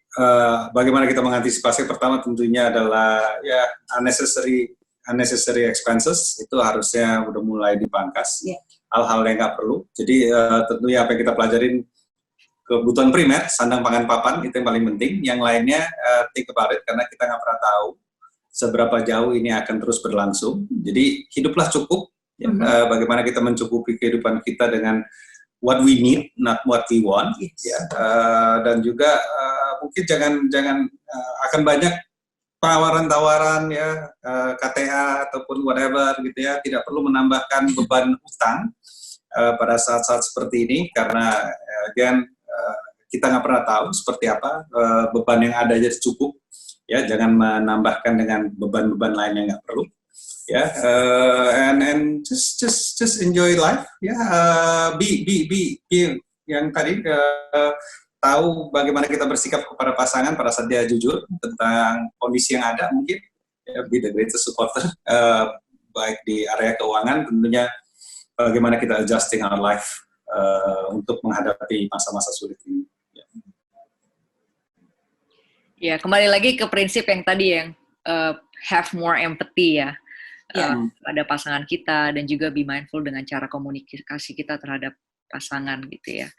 bagaimana kita mengantisipasi? Pertama tentunya adalah ya unnecessary expenses itu harusnya udah mulai dipangkas. Hal-hal yang nggak perlu. Jadi tentunya apa yang kita pelajarin, kebutuhan primer, sandang pangan papan itu yang paling penting. Yang lainnya think about it, karena kita nggak pernah tahu seberapa jauh ini akan terus berlangsung. Jadi hiduplah cukup. Ya, bagaimana kita mencukupi kehidupan kita dengan what we need, not what we want. Ya, dan juga mungkin jangan akan banyak tawaran-tawaran ya, KTA ataupun whatever gitu ya. Tidak perlu menambahkan beban utang pada saat-saat seperti ini, karena again kita nggak pernah tahu seperti apa, beban yang ada aja cukup. Ya, jangan menambahkan dengan beban-beban lain yang nggak perlu. Ya, and just enjoy life. Ya, be yang tadi tahu bagaimana kita bersikap kepada pasangan pada saat dia jujur tentang kondisi yang ada, mungkin ya, be the greatest supporter, baik di area keuangan, tentunya bagaimana kita adjusting our life untuk menghadapi masa-masa sulit ini. Ya, kembali lagi ke prinsip yang tadi yang have more empathy ya, pada pasangan kita, dan juga be mindful dengan cara komunikasi kita terhadap pasangan gitu ya.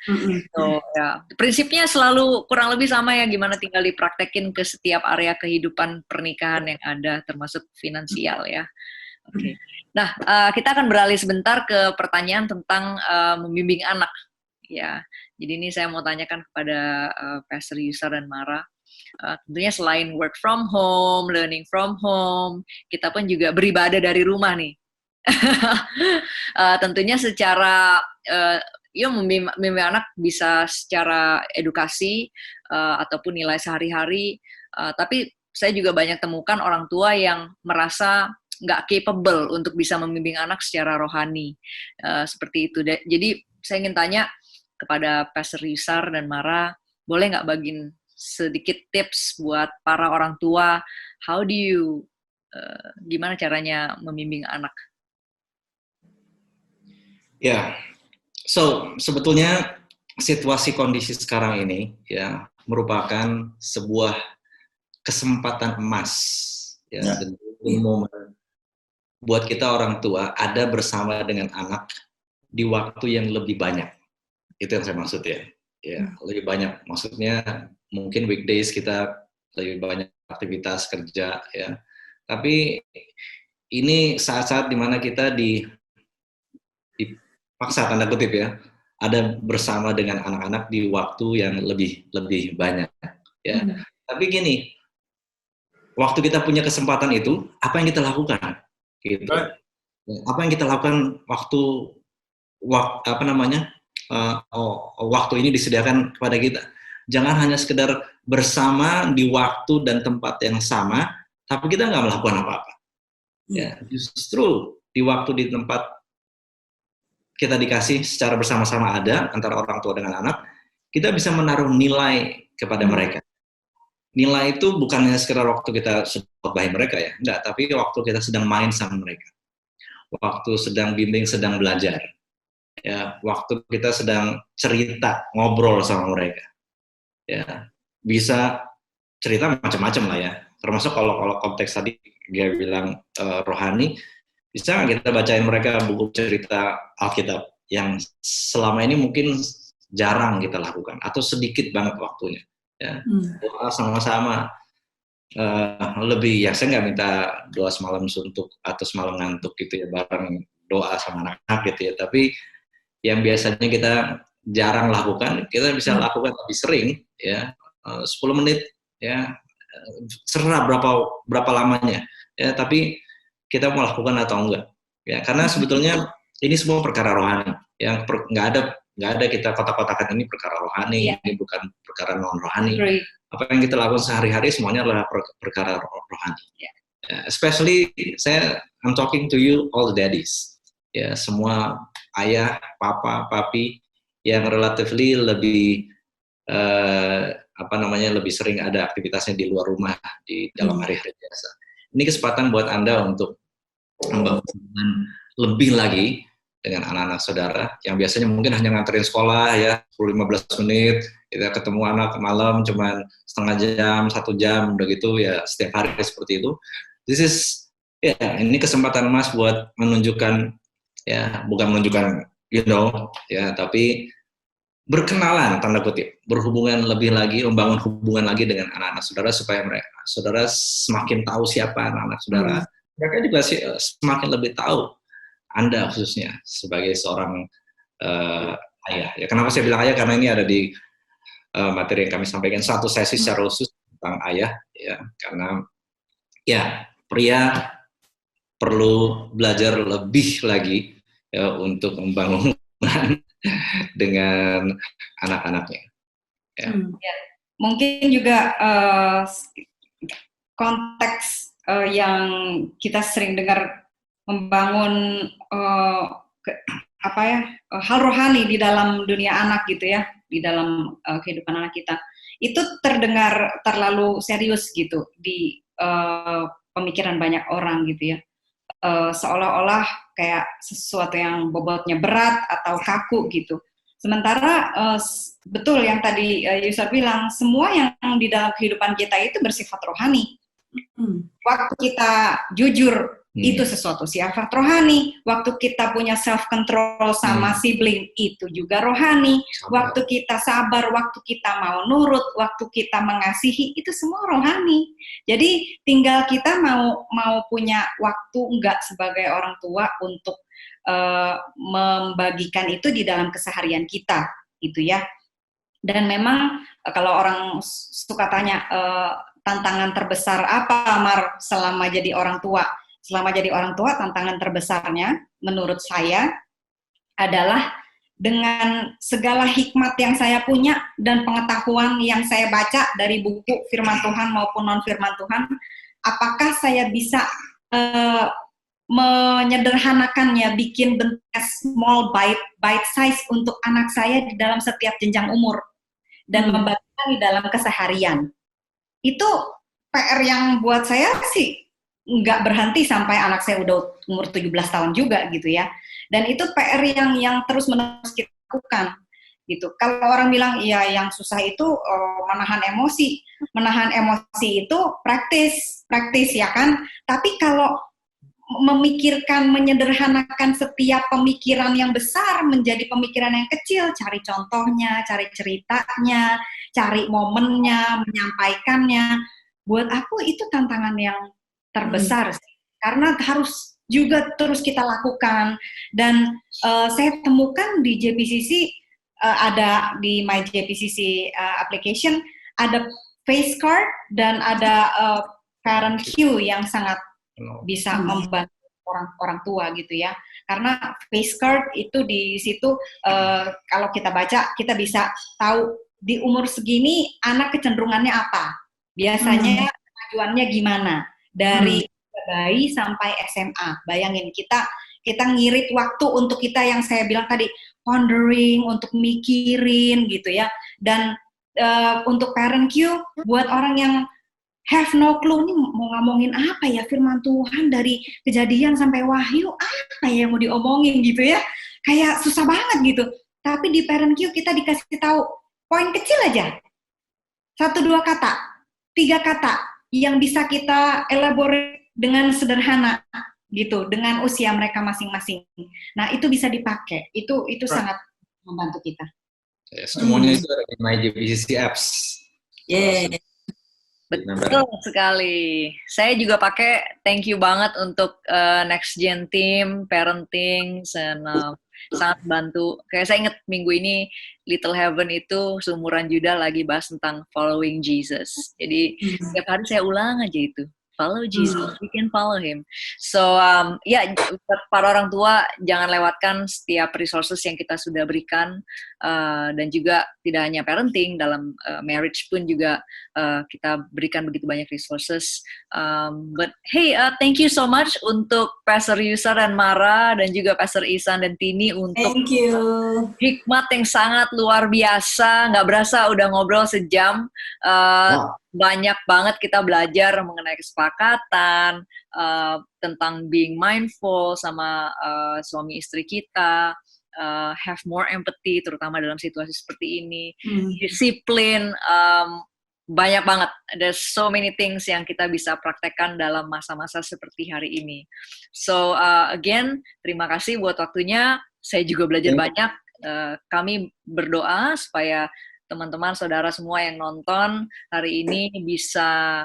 So ya, prinsipnya selalu kurang lebih sama ya, gimana tinggal dipraktekin ke setiap area kehidupan pernikahan yang ada, termasuk finansial ya. Oke. Nah, kita akan beralih sebentar ke pertanyaan tentang membimbing anak ya. Jadi ini saya mau tanyakan kepada Pastor Yusar dan Mara. Tentunya selain work from home, learning from home, kita pun juga beribadah dari rumah nih. Tentunya secara membimbing anak bisa secara edukasi ataupun nilai sehari-hari, tapi saya juga banyak temukan orang tua yang merasa nggak capable untuk bisa membimbing anak secara rohani, seperti itu. Jadi saya ingin tanya kepada Pastor Yusar dan Mara, boleh nggak bagiin sedikit tips buat para orang tua, how do you, gimana caranya membimbing anak? Ya, so sebetulnya situasi kondisi sekarang ini ya merupakan sebuah kesempatan emas ya, dan momen buat kita orang tua ada bersama dengan anak di waktu yang lebih banyak. Itu yang saya maksud ya. Ya, lebih banyak, maksudnya mungkin weekdays kita lebih banyak aktivitas kerja ya. Tapi ini saat-saat dimana kita dipaksa tanda kutip ya, ada bersama dengan anak-anak di waktu yang lebih banyak ya. Tapi gini, waktu kita punya kesempatan itu, apa yang kita lakukan? Gitu. Apa yang kita lakukan waktu waktu ini disediakan kepada kita. Jangan hanya sekedar bersama di waktu dan tempat yang sama, tapi kita nggak melakukan apa-apa. Ya, justru di waktu di tempat kita dikasih secara bersama-sama ada antara orang tua dengan anak, kita bisa menaruh nilai kepada mereka. Nilai itu bukan hanya sekedar waktu kita khotbahin mereka ya, enggak, tapi waktu kita sedang main sama mereka, waktu sedang bimbing, sedang belajar. Ya, waktu kita sedang cerita, ngobrol sama mereka, ya bisa cerita macam-macam lah ya. Termasuk kalau konteks tadi dia bilang rohani, bisa nggak kita bacain mereka buku cerita Alkitab yang selama ini mungkin jarang kita lakukan atau sedikit banget waktunya. Ya, doa sama-sama. Lebih ya, saya nggak minta doa semalam suntuk atau semalam ngantuk gitu ya, bareng doa sama anak-anak gitu ya. Tapi yang biasanya kita jarang lakukan, kita bisa lakukan lebih sering ya, 10 menit ya, serah berapa lamanya ya, tapi kita mau lakukan atau enggak Ya, karena sebetulnya ini semua perkara rohani. Yang nggak ada kita kotak-kotakan ini perkara rohani, ini bukan perkara non rohani. Apa yang kita lakukan sehari-hari semuanya adalah perkara rohani. Especially I'm talking to you all the daddies. Ya, semua ayah, papa, papi yang relatively lebih lebih sering ada aktivitasnya di luar rumah di dalam hari-hari biasa. Ini kesempatan buat Anda untuk membangun hubungan lebih lagi dengan anak-anak saudara yang biasanya mungkin hanya nganterin sekolah ya 10-15 menit, kita ketemu anak malam cuman setengah jam, 1 jam, udah gitu ya setiap hari seperti itu. Ini kesempatan Mas buat menunjukkan ya, bukan menunjukkan tapi berkenalan, tanda kutip, berhubungan lebih lagi, membangun hubungan lagi dengan anak-anak saudara supaya saudara semakin tahu siapa anak-anak saudara, mereka juga semakin lebih tahu Anda khususnya sebagai seorang ayah. Ya, kenapa saya bilang ayah? Karena ini ada di materi yang kami sampaikan, satu sesi secara khusus tentang ayah, ya, karena ya pria perlu belajar lebih lagi ya, untuk membangun dengan anak-anaknya. Ya. Mungkin juga konteks yang kita sering dengar membangun hal rohani di dalam dunia anak gitu ya, di dalam kehidupan anak kita, itu terdengar terlalu serius gitu di pemikiran banyak orang gitu ya. Seolah-olah kayak sesuatu yang bobotnya berat atau kaku gitu. Sementara betul yang tadi Yusuf bilang, semua yang di dalam kehidupan kita itu bersifat rohani. Waktu kita jujur, itu sesuatu sifat rohani. Waktu kita punya self-control sama sibling, itu juga rohani. Waktu kita sabar, waktu kita mau nurut, waktu kita mengasihi, itu semua rohani. Jadi tinggal kita mau punya waktu enggak sebagai orang tua untuk membagikan itu di dalam keseharian kita, gitu ya. Dan memang kalau orang suka tanya tantangan terbesar apa, Mar, selama jadi orang tua? Selama jadi orang tua, tantangan terbesarnya menurut saya adalah dengan segala hikmat yang saya punya dan pengetahuan yang saya baca dari buku firman Tuhan maupun non-firman Tuhan, apakah saya bisa menyederhanakannya, bikin bentuk small bite size untuk anak saya di dalam setiap jenjang umur dan membagikan di dalam keseharian. Itu PR yang buat saya sih nggak berhenti sampai anak saya udah umur 17 tahun juga gitu ya. Dan itu PR yang terus-menerus kita lakukan gitu. Kalau orang bilang ya yang susah itu menahan emosi. Menahan emosi itu praktis ya kan. Tapi kalau memikirkan, menyederhanakan setiap pemikiran yang besar menjadi pemikiran yang kecil, cari contohnya, cari ceritanya, cari momennya, menyampaikannya. Buat aku itu tantangan yang terbesar sih. Karena harus juga terus kita lakukan. Dan saya temukan di JPCC, ada di My JPCC application, ada face card dan ada parent queue yang sangat bisa membantu orang tua gitu ya. Karena face card itu di situ kalau kita baca, kita bisa tahu di umur segini anak kecenderungannya apa. Biasanya kemajuannya gimana. Dari bayi sampai SMA. Bayangin kita ngirit waktu untuk kita yang saya bilang tadi, pondering, untuk mikirin gitu ya. Dan untuk parent queue, buat orang yang have no clue nih mau ngomongin apa ya, firman Tuhan dari Kejadian sampai Wahyu, apa ya yang mau diomongin gitu ya. Kayak susah banget gitu. Tapi di parent queue kita dikasih tahu poin kecil aja. 1-2 kata, 3 kata yang bisa kita elaborate dengan sederhana gitu, dengan usia mereka masing-masing. Nah, itu bisa dipakai. Itu sangat membantu kita. Ya, semuanya itu ada di My JPCC apps. Betul sekali. Saya juga pakai. Thank you banget untuk Next Gen Team, parenting, sangat bantu. Kayak saya ingat minggu ini Little Heaven itu seumuran Judah lagi bahas tentang following Jesus. Jadi setiap hari saya ulang aja itu. Follow Jesus, we can follow him. So para orang tua jangan lewatkan setiap resources yang kita sudah berikan, dan juga tidak hanya parenting, dalam marriage pun juga kita berikan begitu banyak resources. But hey, thank you so much untuk Pastor Yusar dan Mara dan juga Pastor Ihsan dan Tini untuk hikmat yang sangat luar biasa. Nggak berasa udah ngobrol sejam. Banyak banget kita belajar mengenai kesepakatan, tentang being mindful sama suami istri kita, have more empathy terutama dalam situasi seperti ini, disiplin, banyak banget. There's so many things yang kita bisa praktekkan dalam masa-masa seperti hari ini. So again, terima kasih buat waktunya. Saya juga belajar banyak. Kami berdoa supaya teman-teman, saudara semua yang nonton hari ini bisa,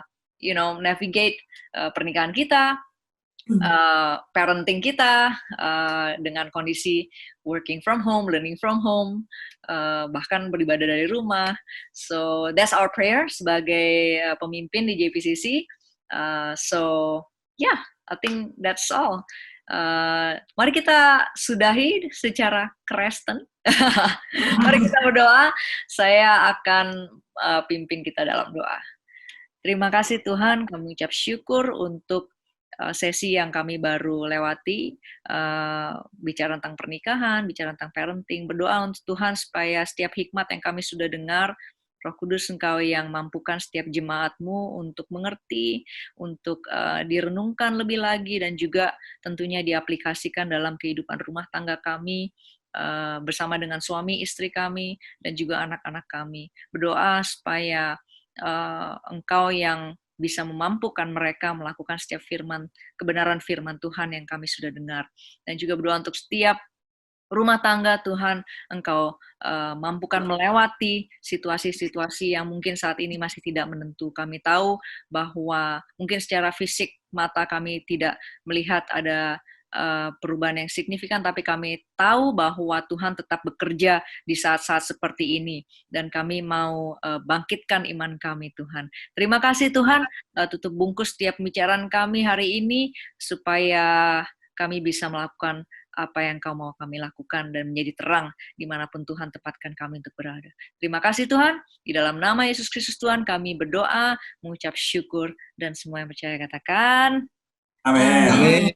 navigate pernikahan kita, parenting kita dengan kondisi working from home, learning from home, bahkan beribadah dari rumah. So that's our prayer sebagai pemimpin di JPCC. So yeah, I think that's all. Mari kita sudahi secara Kristen. Mari kita berdoa. Saya akan pimpin kita dalam doa. Terima kasih Tuhan, kami ucap syukur untuk sesi yang kami baru lewati, bicara tentang pernikahan, bicara tentang parenting. Berdoa untuk Tuhan supaya setiap hikmat yang kami sudah dengar, Roh Kudus, Engkau yang mampukan setiap jemaat-Mu untuk mengerti, untuk direnungkan lebih lagi, dan juga tentunya diaplikasikan dalam kehidupan rumah tangga kami, bersama dengan suami istri kami, dan juga anak-anak kami. Berdoa supaya Engkau yang bisa memampukan mereka melakukan setiap kebenaran firman Tuhan yang kami sudah dengar. Dan juga berdoa untuk setiap rumah tangga, Tuhan, Engkau mampukan melewati situasi-situasi yang mungkin saat ini masih tidak menentu. Kami tahu bahwa mungkin secara fisik mata kami tidak melihat ada perubahan yang signifikan, tapi kami tahu bahwa Tuhan tetap bekerja di saat-saat seperti ini, dan kami mau bangkitkan iman kami, Tuhan. Terima kasih Tuhan, tutup bungkus setiap pembicaraan kami hari ini, supaya kami bisa melakukan apa yang Kau mau kami lakukan dan menjadi terang dimanapun Tuhan tempatkan kami untuk berada. Terima kasih Tuhan, di dalam nama Yesus Kristus Tuhan kami berdoa, mengucap syukur, dan semua yang percaya katakan Amin.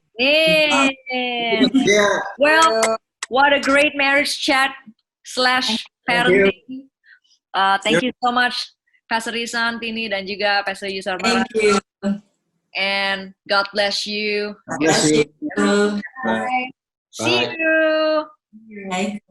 Well, what a great marriage chat / parenting. Thank you so much, Pastor Ihsan, Tini, dan juga Pastor Yusar. Thank you. And God bless you. God bless you. Bye. See you. Bye.